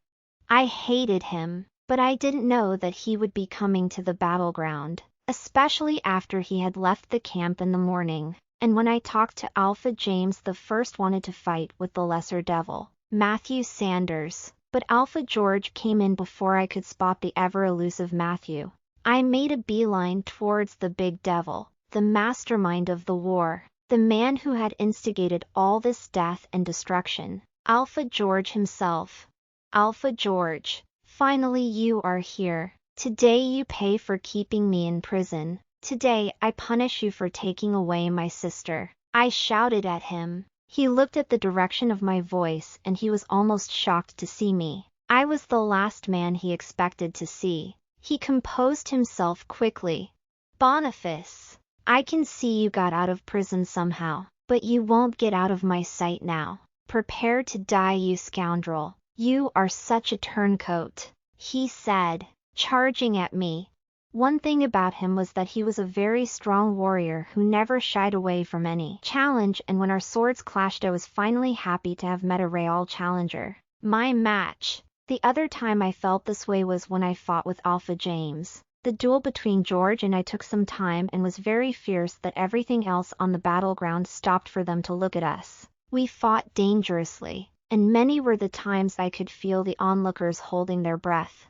I hated him, but I didn't know that he would be coming to the battleground, especially after he had left the camp in the morning. And when I talked to Alpha James, the first wanted to fight with the lesser devil, Matthew Sanders, but Alpha George came in before I could spot the ever-elusive Matthew. I made a beeline towards the big devil, the mastermind of the war, the man who had instigated all this death and destruction, Alpha George himself. Alpha George, finally you are here. Today you pay for keeping me in prison. Today I punish you for taking away my sister. I shouted at him. He looked at the direction of my voice and he was almost shocked to see me. I was the last man he expected to see. He composed himself quickly. Boniface, I can see you got out of prison somehow, but you won't get out of my sight now. Prepare to die, you scoundrel. You are such a turncoat, he said, charging at me. One thing about him was that he was a very strong warrior who never shied away from any challenge, and when our swords clashed I was finally happy to have met a real challenger. My match. The other time I felt this way was when I fought with Alpha James. The duel between George and I took some time and was very fierce that everything else on the battleground stopped for them to look at us. We fought dangerously, and many were the times I could feel the onlookers holding their breath.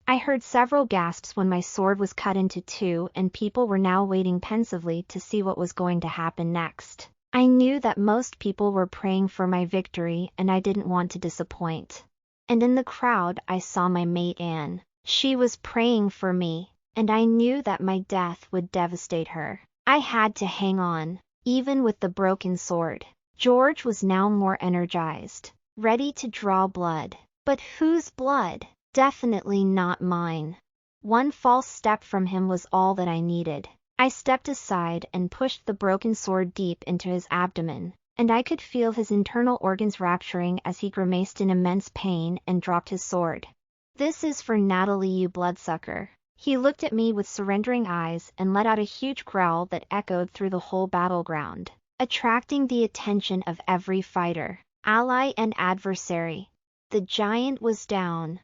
I heard several gasps when my sword was cut into two and people were now waiting pensively to see what was going to happen next. I knew that most people were praying for my victory and I didn't want to disappoint. And in the crowd I saw my mate Anne. She was praying for me, and I knew that my death would devastate her. I had to hang on, even with the broken sword. George was now more energized, ready to draw blood. But whose blood? Definitely not mine. One false step from him was all that I needed. I stepped aside and pushed the broken sword deep into his abdomen, and I could feel his internal organs rupturing as he grimaced in immense pain and dropped his sword. This is for Natalie, you bloodsucker. He looked at me with surrendering eyes and let out a huge growl that echoed through the whole battleground, attracting the attention of every fighter, ally and adversary. The giant was down.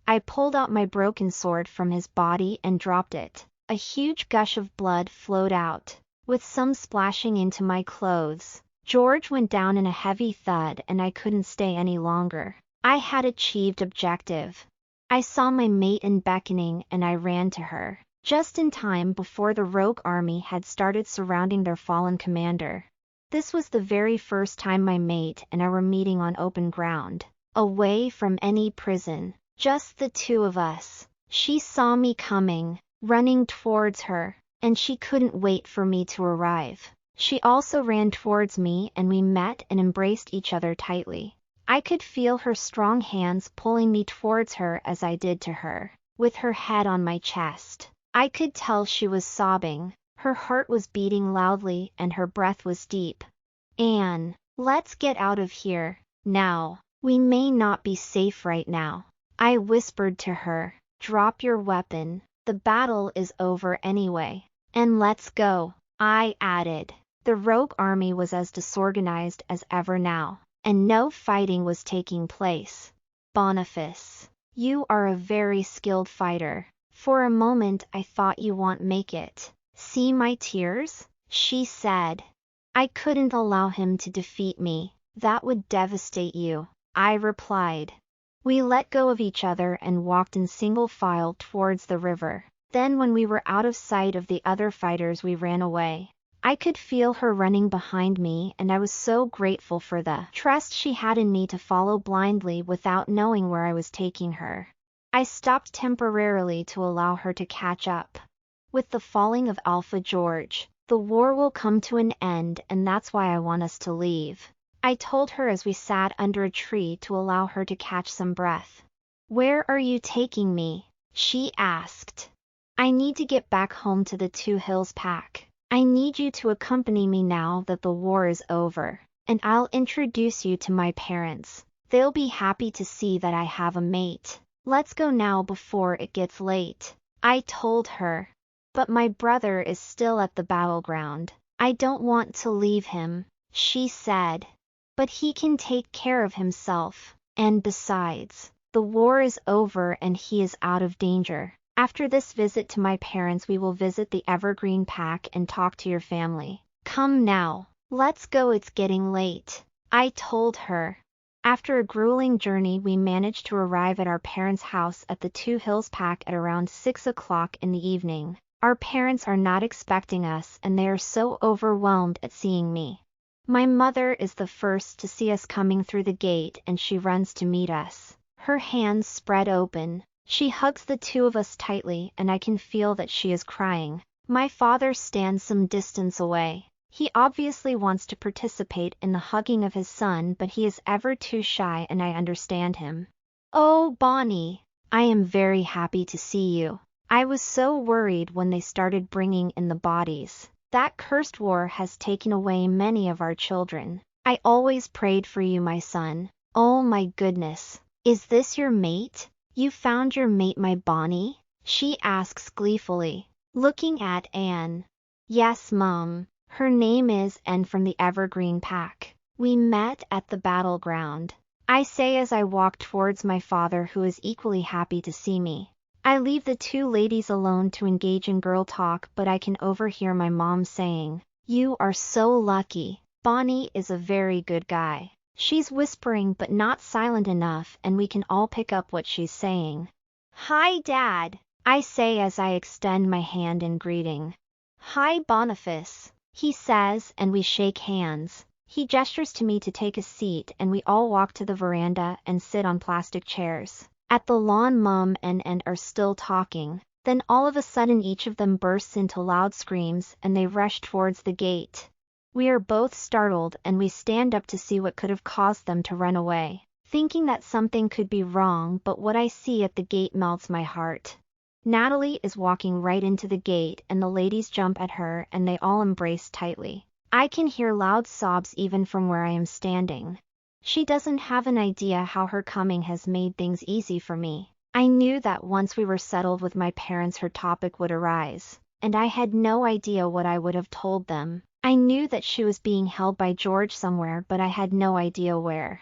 I pulled out my broken sword from his body and dropped it. A huge gush of blood flowed out, with some splashing into my clothes. George went down in a heavy thud and I couldn't stay any longer. I had achieved objective. I saw my mate in beckoning and I ran to her, just in time before the rogue army had started surrounding their fallen commander. This was the very first time my mate and I were meeting on open ground, away from any prison. Just the two of us. She saw me coming, running towards her. and she couldn't wait for me to arrive. She also ran towards me and we met and embraced each other tightly. I could feel her strong hands pulling me towards her as I did to her, with her head on my chest. I could tell she was sobbing. Her heart was beating loudly and her breath was deep. "Anne, let's get out of here, now. We may not be safe right now," I whispered to her. "Drop your weapon. The battle is over anyway. And let's go," I added. The rogue army was as disorganized as ever now, and no fighting was taking place. "Boniface, you are a very skilled fighter. For a moment I thought you won't make it. See my tears?" she said. "I couldn't allow him to defeat me. That would devastate you," I replied. We let go of each other and walked in single file towards the river. Then when we were out of sight of the other fighters we ran away. I could feel her running behind me and I was so grateful for the trust she had in me to follow blindly without knowing where I was taking her. I stopped temporarily to allow her to catch up. With the falling of Alpha George, the war will come to an end and that's why I want us to leave, I told her as we sat under a tree to allow her to catch some breath. "Where are you taking me?" she asked. "I need to get back home to the Two Hills Pack. I need you to accompany me now that the war is over, and I'll introduce you to my parents. They'll be happy to see that I have a mate. Let's go now before it gets late," I told her. "But my brother is still at the battleground. I don't want to leave him," she said. "But he can take care of himself, and besides, the war is over and he is out of danger. After this visit to my parents we will visit the Evergreen Pack and talk to your family. Come now, let's go, it's getting late," I told her. After a grueling journey we managed to arrive at our parents' house at the Two Hills Pack at around 6 o'clock in the evening. Our parents are not expecting us and they are so overwhelmed at seeing me. My mother is the first to see us coming through the gate and she runs to meet us. Her hands spread open. She hugs the two of us tightly and I can feel that she is crying. My father stands some distance away. He obviously wants to participate in the hugging of his son, but he is ever too shy and I understand him. "Oh, Bonnie, I am very happy to see you. I was so worried when they started bringing in the bodies. That cursed war has taken away many of our children. I always prayed for you, my son. Oh my goodness, is this your mate? You found your mate, my Bonnie?" she asks gleefully, looking at Anne. "Yes, Mom. Her name is Anne from the Evergreen Pack. We met at the battleground," I say as I walk towards my father, who is equally happy to see me. I leave the two ladies alone to engage in girl talk, but I can overhear my mom saying, "You are so lucky. Bonnie is a very good guy." She's whispering but not silent enough and we can all pick up what she's saying. "Hi, Dad," I say as I extend my hand in greeting. "Hi, Boniface," he says and we shake hands. He gestures to me to take a seat and we all walk to the veranda and sit on plastic chairs. At the lawn Mom and are still talking. Then all of a sudden each of them bursts into loud screams and they rush towards the gate. We are both startled and we stand up to see what could have caused them to run away, thinking that something could be wrong, but what I see at the gate melts my heart. Natalie is walking right into the gate and the ladies jump at her and they all embrace tightly. I can hear loud sobs even from where I am standing. She doesn't have an idea how her coming has made things easy for me. I knew that once we were settled with my parents her topic would arise, and I had no idea what I would have told them. I knew that she was being held by George somewhere, but I had no idea where.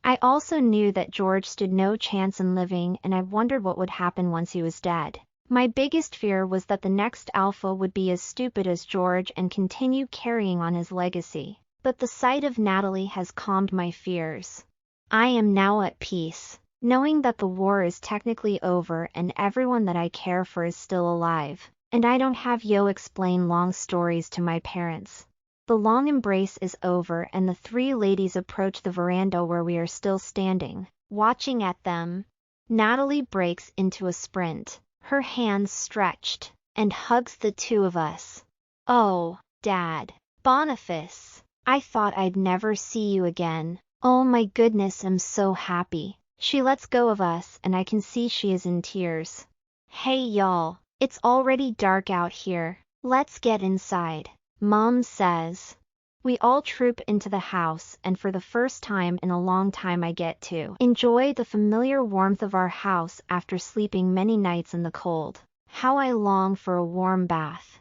I also knew that George stood no chance in living and I wondered what would happen once he was dead. My biggest fear was that the next alpha would be as stupid as George and continue carrying on his legacy. But the sight of Natalie has calmed my fears. I am now at peace, knowing that the war is technically over and everyone that I care for is still alive. And I don't have Yo explain long stories to my parents. The long embrace is over and the three ladies approach the veranda where we are still standing, watching at them. Natalie breaks into a sprint, her hands stretched. and hugs the two of us. Oh, Dad. Boniface. I thought I'd never see you again. Oh my goodness, I'm so happy. She lets go of us and I can see she is in tears. Hey y'all, it's already dark out here. Let's get inside, Mom says. We all troop into the house, and for the first time in a long time I get to enjoy the familiar warmth of our house after sleeping many nights in the cold. How I long for a warm bath.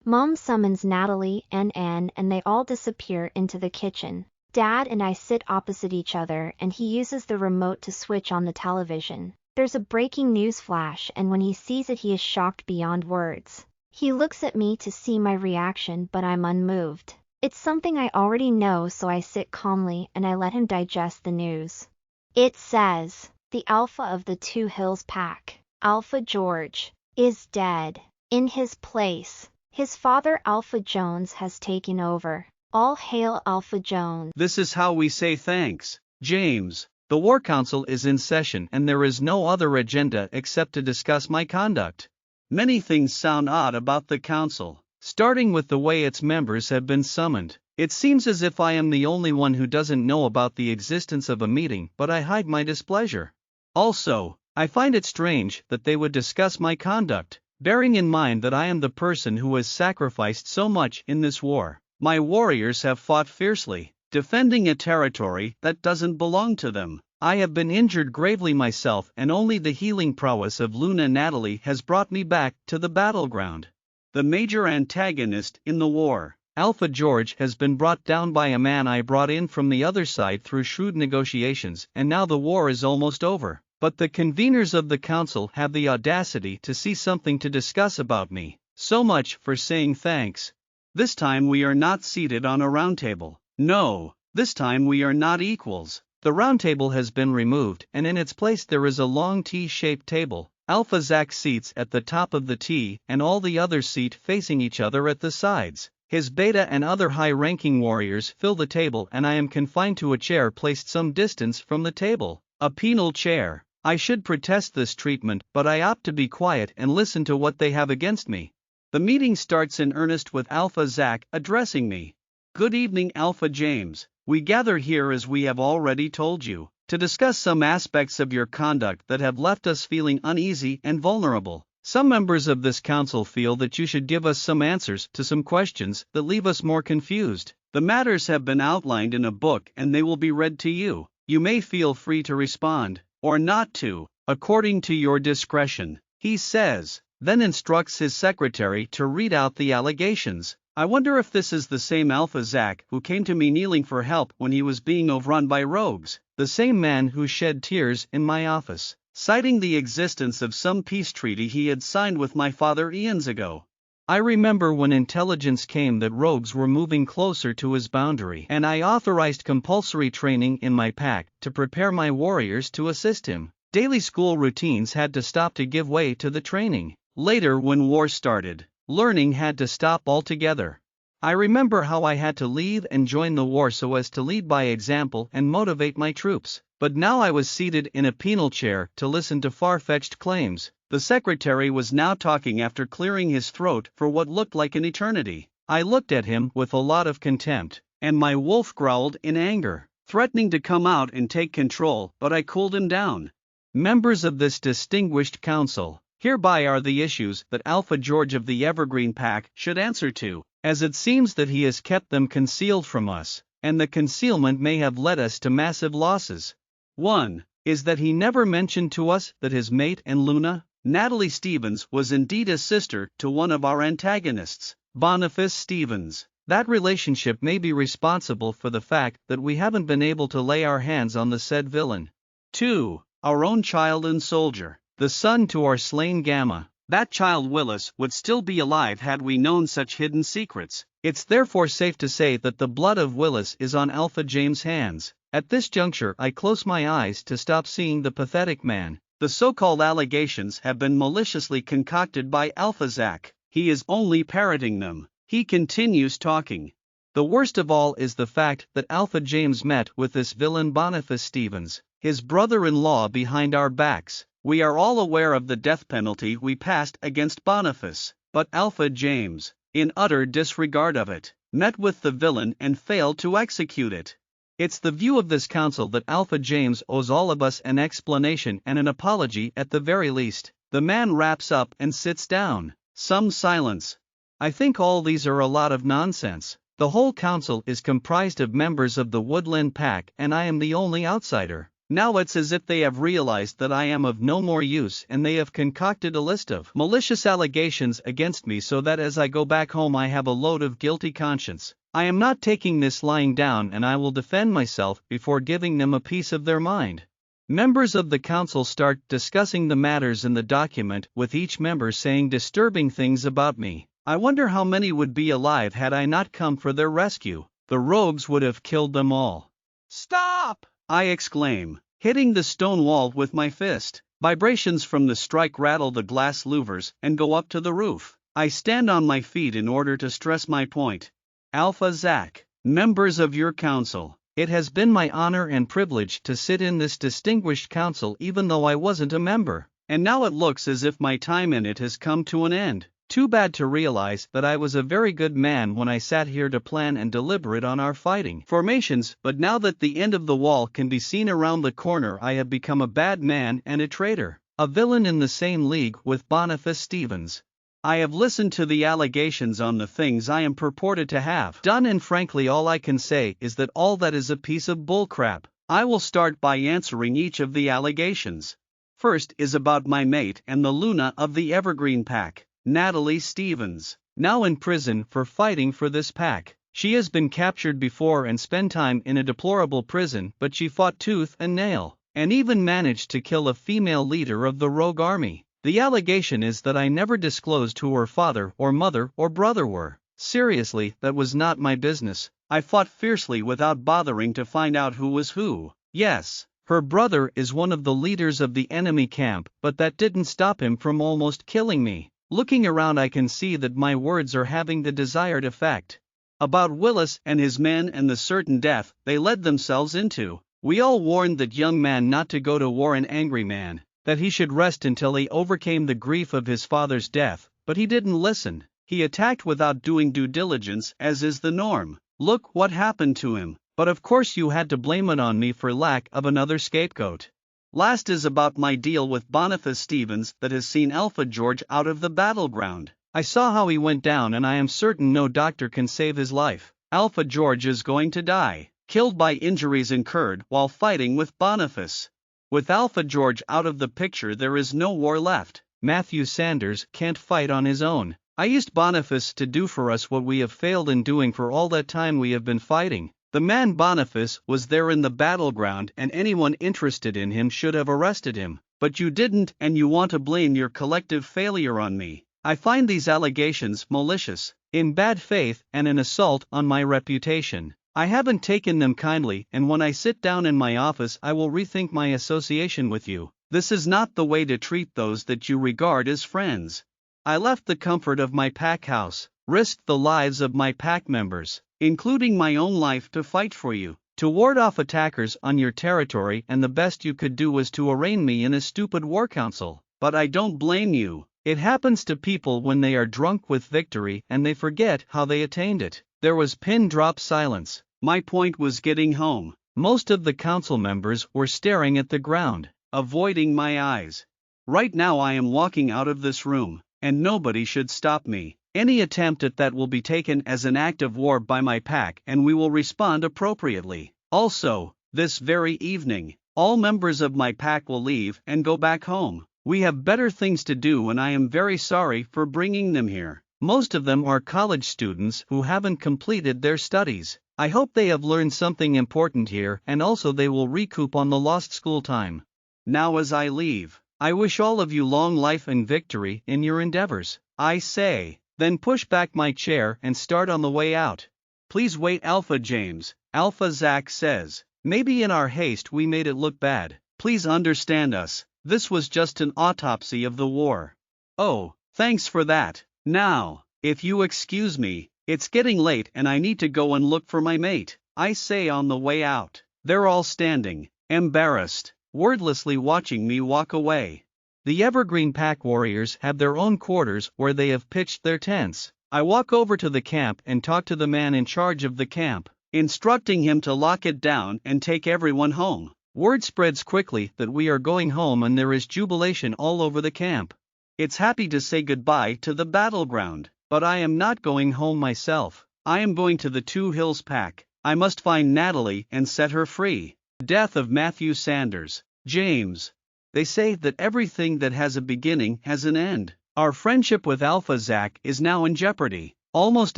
Mom summons Natalie and Anne and they all disappear into the kitchen. Dad and I sit opposite each other and he uses the remote to switch on the television. There's a breaking news flash and when he sees it he is shocked beyond words. He looks at me to see my reaction but I'm unmoved. It's something I already know, so I sit calmly and I let him digest the news. It says, the alpha of the Two Hills pack, Alpha George, is dead. In his place, his father Alpha Jones has taken over. All hail Alpha Jones. This is how we say thanks, James. The War Council is in session and there is no other agenda except to discuss my conduct. Many things sound odd about the council. Starting with the way its members have been summoned. It seems as if I am the only one who doesn't know about the existence of a meeting, but I hide my displeasure. Also, I find it strange that they would discuss my conduct, bearing in mind that I am the person who has sacrificed so much in this war. My warriors have fought fiercely, defending a territory that doesn't belong to them. I have been injured gravely myself and only the healing prowess of Luna Natalie has brought me back to the battleground. The major antagonist in the war, Alpha George, has been brought down by a man I brought in from the other side through shrewd negotiations, and now the war is almost over. But the conveners of the council have the audacity to see something to discuss about me. So much for saying thanks. This time we are not seated on a round table. No, this time we are not equals. The round table has been removed, and in its place there is a long T-shaped table. Alpha Zach seats at the top of the T and all the others seat facing each other at the sides. His beta and other high-ranking warriors fill the table and I am confined to a chair placed some distance from the table. A penal chair. I should protest this treatment, but I opt to be quiet and listen to what they have against me. The meeting starts in earnest with Alpha Zach addressing me. Good evening, Alpha James. We gather here as we have already told you, to discuss some aspects of your conduct that have left us feeling uneasy and vulnerable. Some members of this council feel that you should give us some answers to some questions that leave us more confused. The matters have been outlined in a book and they will be read to you. You may feel free to respond, or not to, according to your discretion, he says, then instructs his secretary to read out the allegations. I wonder if this is the same Alpha Zach who came to me kneeling for help when he was being overrun by rogues, the same man who shed tears in my office, citing the existence of some peace treaty he had signed with my father eons ago. I remember when intelligence came that rogues were moving closer to his boundary, and I authorized compulsory training in my pack to prepare my warriors to assist him. Daily school routines had to stop to give way to the training. Later, when war started, learning had to stop altogether. I remember how I had to leave and join the war so as to lead by example and motivate my troops, but now I was seated in a penal chair to listen to far-fetched claims. The secretary was now talking after clearing his throat for what looked like an eternity. I looked at him with a lot of contempt, and my wolf growled in anger, threatening to come out and take control, but I cooled him down. Members of this distinguished council, hereby are the issues that Alpha George of the Evergreen Pack should answer to, as it seems that he has kept them concealed from us, and the concealment may have led us to massive losses. 1. Is that he never mentioned to us that his mate and Luna, Natalie Stevens, was indeed a sister to one of our antagonists, Boniface Stevens. That relationship may be responsible for the fact that we haven't been able to lay our hands on the said villain. 2. Our own child and soldier, the son to our slain Gamma. That child Willis would still be alive had we known such hidden secrets. It's therefore safe to say that the blood of Willis is on Alpha James' hands. At this juncture I close my eyes to stop seeing the pathetic man. The so-called allegations have been maliciously concocted by Alpha Zach. He is only parroting them. He continues talking. The worst of all is the fact that Alpha James met with this villain Boniface Stevens, his brother-in-law, behind our backs. We are all aware of the death penalty we passed against Boniface. But Alpha James, in utter disregard of it, met with the villain and failed to execute it. It's the view of this council that Alpha James owes all of us an explanation and an apology at the very least. The man wraps up and sits down. Some silence. I think all these are a lot of nonsense. The whole council is comprised of members of the Woodland Pack and I am the only outsider. Now it's as if they have realized that I am of no more use and they have concocted a list of malicious allegations against me so that as I go back home I have a load of guilty conscience. I am not taking this lying down and I will defend myself before giving them a piece of their mind. Members of the council start discussing the matters in the document with each member saying disturbing things about me. I wonder how many would be alive had I not come for their rescue. The rogues would have killed them all. Stop! I exclaim, hitting the stone wall with my fist. Vibrations from the strike rattle the glass louvers and go up to the roof. I stand on my feet in order to stress my point. Alpha Zach, members of your council, it has been my honor and privilege to sit in this distinguished council even though I wasn't a member, and now it looks as if my time in it has come to an end. Too bad to realize that I was a very good man when I sat here to plan and deliberate on our fighting formations, but now that the end of the wall can be seen around the corner I have become a bad man and a traitor, a villain in the same league with Boniface Stevens. I have listened to the allegations on the things I am purported to have done and frankly all I can say is that all that is a piece of bullcrap. I will start by answering each of the allegations. First is about my mate and the Luna of the Evergreen Pack, Natalie Stevens, now in prison for fighting for this pack. She has been captured before and spent time in a deplorable prison, but she fought tooth and nail, and even managed to kill a female leader of the rogue army. The allegation is that I never disclosed who her father or mother or brother were. Seriously, that was not my business. I fought fiercely without bothering to find out who was who. Yes, her brother is one of the leaders of the enemy camp, but that didn't stop him from almost killing me. Looking around I can see that my words are having the desired effect. About Willis and his men and the certain death they led themselves into. We all warned that young man not to go to war, an angry man, that he should rest until he overcame the grief of his father's death, but he didn't listen. He attacked without doing due diligence, as is the norm. Look what happened to him. But of course you had to blame it on me for lack of another scapegoat. Last is about my deal with Boniface Stevens that has seen Alpha George out of the battleground. I saw how he went down and I am certain no doctor can save his life. Alpha George is going to die, killed by injuries incurred while fighting with Boniface. With Alpha George out of the picture there is no war left. Matthew Sanders can't fight on his own. I used Boniface to do for us what we have failed in doing for all that time we have been fighting. The man Boniface was there in the battleground and anyone interested in him should have arrested him, but you didn't and you want to blame your collective failure on me. I find these allegations malicious, in bad faith and an assault on my reputation. I haven't taken them kindly and when I sit down in my office I will rethink my association with you. This is not the way to treat those that you regard as friends. I left the comfort of my pack house, risked the lives of my pack members, including my own life to fight for you, to ward off attackers on your territory, and the best you could do was to arraign me in a stupid war council. But I don't blame you. It happens to people when they are drunk with victory and they forget how they attained it. There was pin-drop silence. My point was getting home. Most of the council members were staring at the ground, avoiding my eyes. Right now I am walking out of this room, and nobody should stop me. Any attempt at that will be taken as an act of war by my pack and we will respond appropriately. Also, this very evening, all members of my pack will leave and go back home. We have better things to do and I am very sorry for bringing them here. Most of them are college students who haven't completed their studies. I hope they have learned something important here and also they will recoup on the lost school time. Now as I leave, I wish all of you long life and victory in your endeavors. I say. Then push back my chair and start on the way out. Please wait, Alpha James, Alpha Zach says. Maybe in our haste we made it look bad. Please understand us. This was just an autopsy of the war. Oh, thanks for that. Now, if you excuse me, it's getting late and I need to go and look for my mate, I say on the way out. They're all standing, embarrassed, wordlessly watching me walk away. The evergreen pack warriors have their own quarters where they have pitched their tents. I walk over to the camp and talk to the man in charge of the camp, instructing him to lock it down and take everyone home. Word spreads quickly that we are going home and there is jubilation all over the camp. It's happy to say goodbye to the battleground, but I am not going home myself. I am going to the Two Hills pack. I must find Natalie and set her free. Death of Matthew Sanders. James. They say that everything that has a beginning has an end. Our friendship with Alpha Zach is now in jeopardy, almost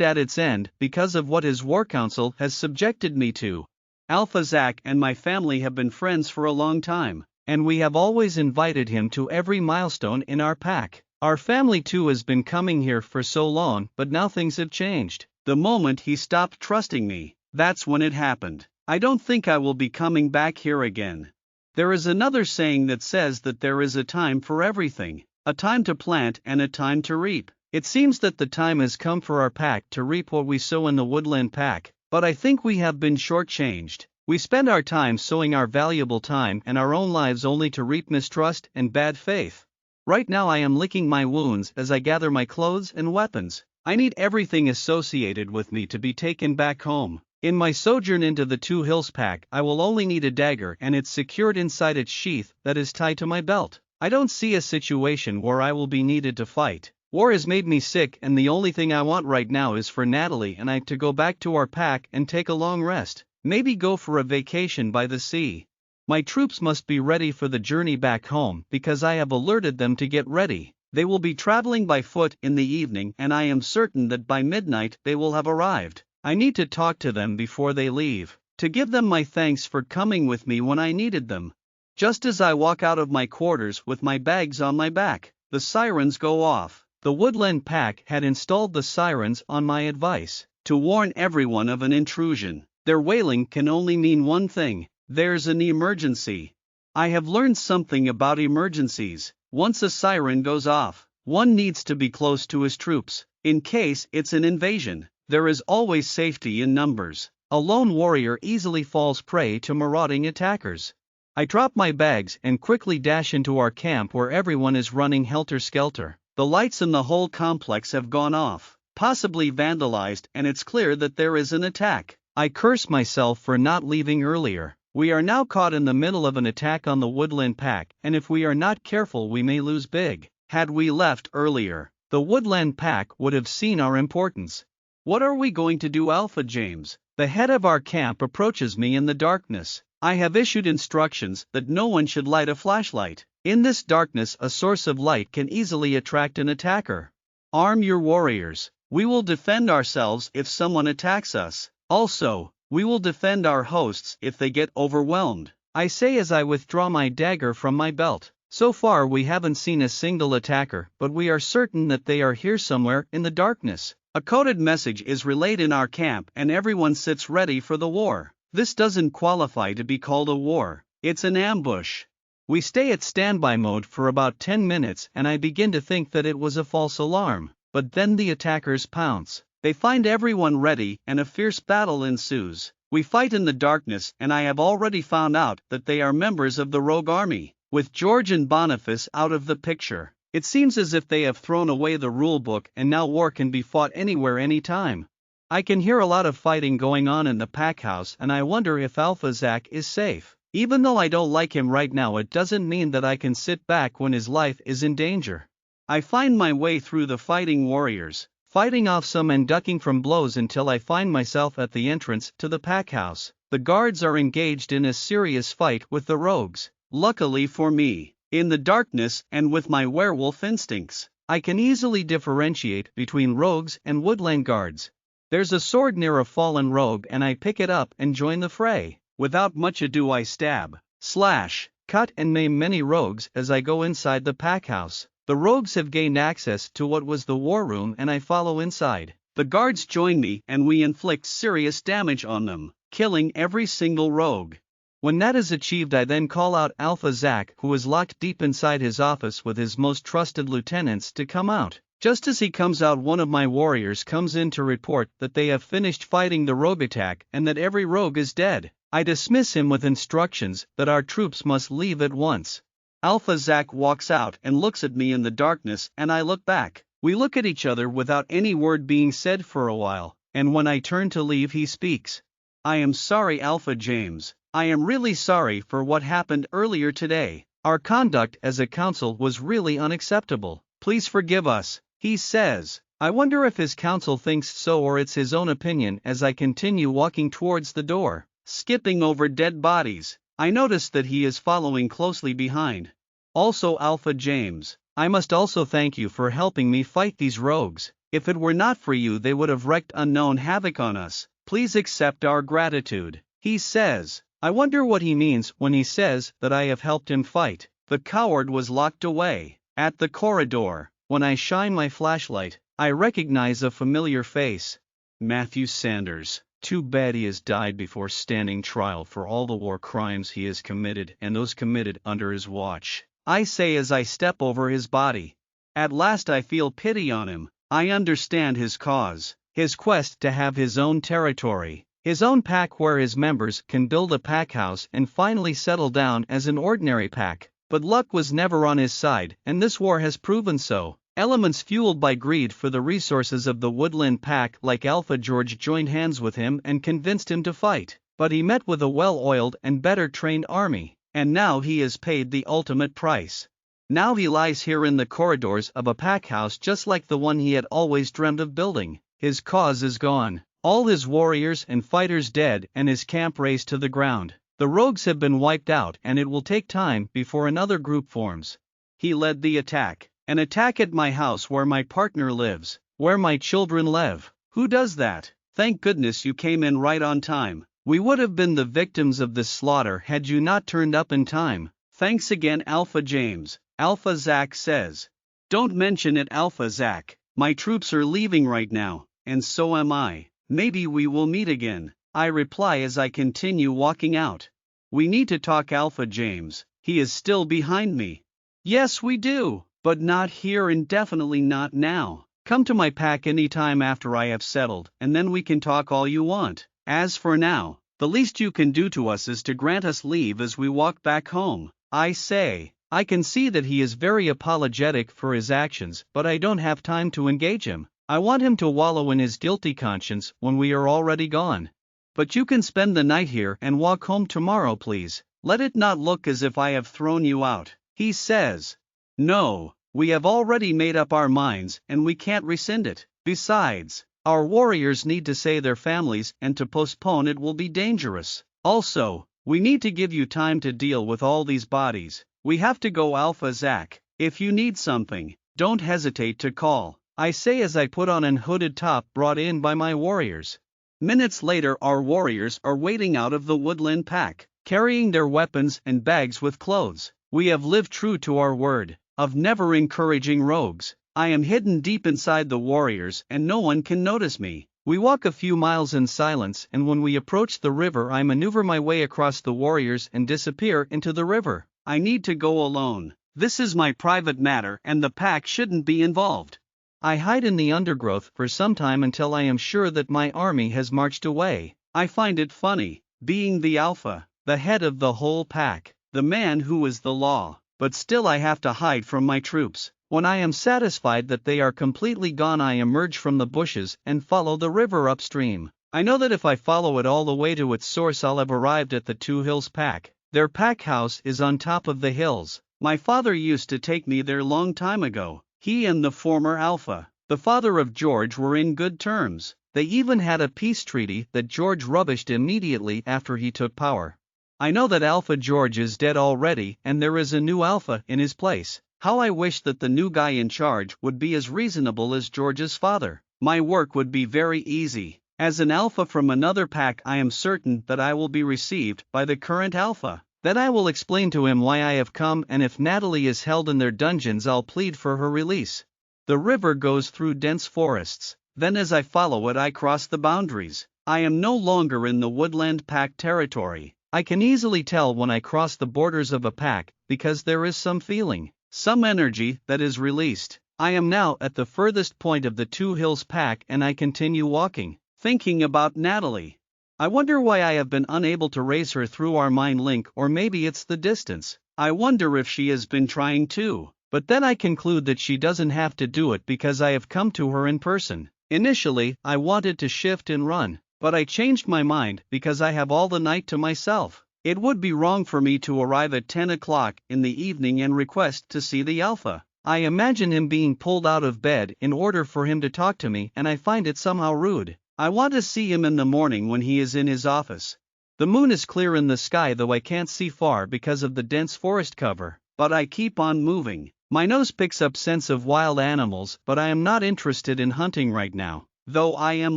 at its end because of what his war council has subjected me to. Alpha Zach and my family have been friends for a long time, and we have always invited him to every milestone in our pack. Our family too has been coming here for so long, but now things have changed. The moment he stopped trusting me, that's when it happened. I don't think I will be coming back here again. There is another saying that says that there is a time for everything, a time to plant and a time to reap. It seems that the time has come for our pack to reap what we sow in the woodland pack, but I think we have been shortchanged. We spend our time sowing our valuable time and our own lives only to reap mistrust and bad faith. Right now I am licking my wounds as I gather my clothes and weapons. I need everything associated with me to be taken back home. In my sojourn into the Two Hills pack, I will only need a dagger and it's secured inside its sheath that is tied to my belt. I don't see a situation where I will be needed to fight. War has made me sick and the only thing I want right now is for Natalie and I to go back to our pack and take a long rest, maybe go for a vacation by the sea. My troops must be ready for the journey back home because I have alerted them to get ready. They will be traveling by foot in the evening and I am certain that by midnight they will have arrived. I need to talk to them before they leave, to give them my thanks for coming with me when I needed them. Just as I walk out of my quarters with my bags on my back, the sirens go off. The woodland pack had installed the sirens on my advice, to warn everyone of an intrusion. Their wailing can only mean one thing: there's an emergency. I have learned something about emergencies. Once a siren goes off, one needs to be close to his troops, in case it's an invasion. There is always safety in numbers. A lone warrior easily falls prey to marauding attackers. I drop my bags and quickly dash into our camp where everyone is running helter-skelter. The lights in the whole complex have gone off, possibly vandalized, and it's clear that there is an attack. I curse myself for not leaving earlier. We are now caught in the middle of an attack on the woodland pack, and if we are not careful we may lose big. Had we left earlier, the woodland pack would have seen our importance. What are we going to do, Alpha James? The head of our camp approaches me in the darkness. I have issued instructions that no one should light a flashlight. In this darkness a source of light can easily attract an attacker. Arm your warriors. We will defend ourselves if someone attacks us. Also, we will defend our hosts if they get overwhelmed. I say as I withdraw my dagger from my belt. So far we haven't seen a single attacker, but we are certain that they are here somewhere in the darkness. A coded message is relayed in our camp and everyone sits ready for the war. This doesn't qualify to be called a war, it's an ambush. We stay at standby mode for about 10 minutes and I begin to think that it was a false alarm, but then the attackers pounce. They find everyone ready and a fierce battle ensues. We fight in the darkness and I have already found out that they are members of the Rogue Army, with George and Boniface out of the picture. It seems as if they have thrown away the rulebook and now war can be fought anywhere anytime. I can hear a lot of fighting going on in the pack house and I wonder if Alpha Zach is safe. Even though I don't like him right now, it doesn't mean that I can sit back when his life is in danger. I find my way through the fighting warriors, fighting off some and ducking from blows until I find myself at the entrance to the pack house. The guards are engaged in a serious fight with the rogues. Luckily for me, in the darkness and with my werewolf instincts, I can easily differentiate between rogues and woodland guards. There's a sword near a fallen rogue and I pick it up and join the fray. Without much ado I stab, slash, cut and maim many rogues as I go inside the pack house. The rogues have gained access to what was the war room and I follow inside. The guards join me and we inflict serious damage on them, killing every single rogue. When that is achieved I then call out Alpha Zach, who is locked deep inside his office with his most trusted lieutenants, to come out. Just as he comes out, one of my warriors comes in to report that they have finished fighting the rogue attack and that every rogue is dead. I dismiss him with instructions that our troops must leave at once. Alpha Zach walks out and looks at me in the darkness, and I look back. We look at each other without any word being said for a while, and when I turn to leave he speaks. I am sorry, Alpha James. I am really sorry for what happened earlier today. Our conduct as a council was really unacceptable. Please forgive us, he says. I wonder if his council thinks so or it's his own opinion as I continue walking towards the door. Skipping over dead bodies, I notice that he is following closely behind. Also, Alpha James, I must also thank you for helping me fight these rogues. If it were not for you, they would have wreaked unknown havoc on us. Please accept our gratitude, he says. I wonder what he means when he says that I have helped him fight. The coward was locked away. At the corridor, when I shine my flashlight, I recognize a familiar face. Matthew Sanders. Too bad he has died before standing trial for all the war crimes he has committed and those committed under his watch, I say as I step over his body. At last I feel pity on him. I understand his cause, his quest to have his own territory, his own pack where his members can build a pack house and finally settle down as an ordinary pack. But luck was never on his side, and this war has proven so. Elements fueled by greed for the resources of the woodland pack like Alpha George joined hands with him and convinced him to fight. But he met with a well-oiled and better-trained army, and now he has paid the ultimate price. Now he lies here in the corridors of a pack house just like the one he had always dreamed of building. His cause is gone, all his warriors and fighters dead and his camp razed to the ground. The rogues have been wiped out and it will take time before another group forms. He led the attack. An attack at my house where my partner lives, where my children live. Who does that? Thank goodness you came in right on time. We would have been the victims of this slaughter had you not turned up in time. Thanks again, Alpha James, Alpha Zach says. Don't mention it, Alpha Zach. My troops are leaving right now, and so am I. Maybe we will meet again, I reply as I continue walking out. We need to talk, Alpha James. He is still behind me. Yes, we do. But not here and definitely not now. Come to my pack anytime after I have settled, and then we can talk all you want. As for now, the least you can do to us is to grant us leave as we walk back home. I say, I can see that he is very apologetic for his actions, but I don't have time to engage him. I want him to wallow in his guilty conscience when we are already gone. But you can spend the night here and walk home tomorrow, please. Let it not look as if I have thrown you out, he says. No, we have already made up our minds and we can't rescind it. Besides, our warriors need to save their families and to postpone it will be dangerous. Also, we need to give you time to deal with all these bodies. We have to go, Alpha Zach. If you need something, don't hesitate to call, I say as I put on an hooded top brought in by my warriors. Minutes later, our warriors are waiting out of the woodland pack, carrying their weapons and bags with clothes. We have lived true to our word of never encouraging rogues. I am hidden deep inside the warriors and no one can notice me. We walk a few miles in silence, and when we approach the river I maneuver my way across the warriors and disappear into the river. I need to go alone. This is my private matter and the pack shouldn't be involved. I hide in the undergrowth for some time until I am sure that my army has marched away. I find it funny, being the alpha, the head of the whole pack, the man who is the law. But still I have to hide from my troops. When I am satisfied that they are completely gone I emerge from the bushes and follow the river upstream. I know that if I follow it all the way to its source I'll have arrived at the Two Hills pack. Their pack house is on top of the hills. My father used to take me there long time ago. He and the former Alpha, the father of George, were in good terms. They even had a peace treaty that George rubbished immediately after he took power. I know that Alpha George is dead already and there is a new Alpha in his place. How I wish that the new guy in charge would be as reasonable as George's father. My work would be very easy. As an Alpha from another pack I am certain that I will be received by the current Alpha. Then I will explain to him why I have come, and if Natalie is held in their dungeons I'll plead for her release. The river goes through dense forests. Then as I follow it I cross the boundaries. I am no longer in the woodland pack territory. I can easily tell when I cross the borders of a pack, because there is some feeling, some energy that is released. I am now at the furthest point of the Two Hills pack and I continue walking, thinking about Natalie. I wonder why I have been unable to raise her through our mind link, or maybe it's the distance. I wonder if she has been trying too, but then I conclude that she doesn't have to do it because I have come to her in person. Initially, I wanted to shift and run, but I changed my mind because I have all the night to myself. It would be wrong for me to arrive at 10 o'clock in the evening and request to see the alpha. I imagine him being pulled out of bed in order for him to talk to me, and I find it somehow rude. I want to see him in the morning when he is in his office. The moon is clear in the sky, though I can't see far because of the dense forest cover, but I keep on moving. My nose picks up scents of wild animals, but I am not interested in hunting right now, though I am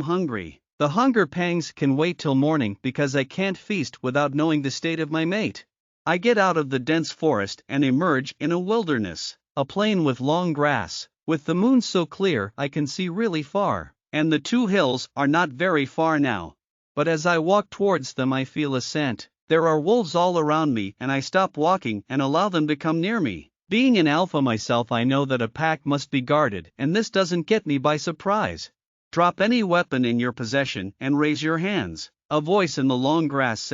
hungry. The hunger pangs can wait till morning because I can't feast without knowing the state of my mate. I get out of the dense forest and emerge in a wilderness, a plain with long grass. With the moon so clear I can see really far, and the two hills are not very far now. But as I walk towards them I feel a scent. There are wolves all around me, and I stop walking and allow them to come near me. Being an alpha myself, I know that a pack must be guarded, and this doesn't get me by surprise. Drop any weapon in your possession and raise your hands, a voice in the long grass said.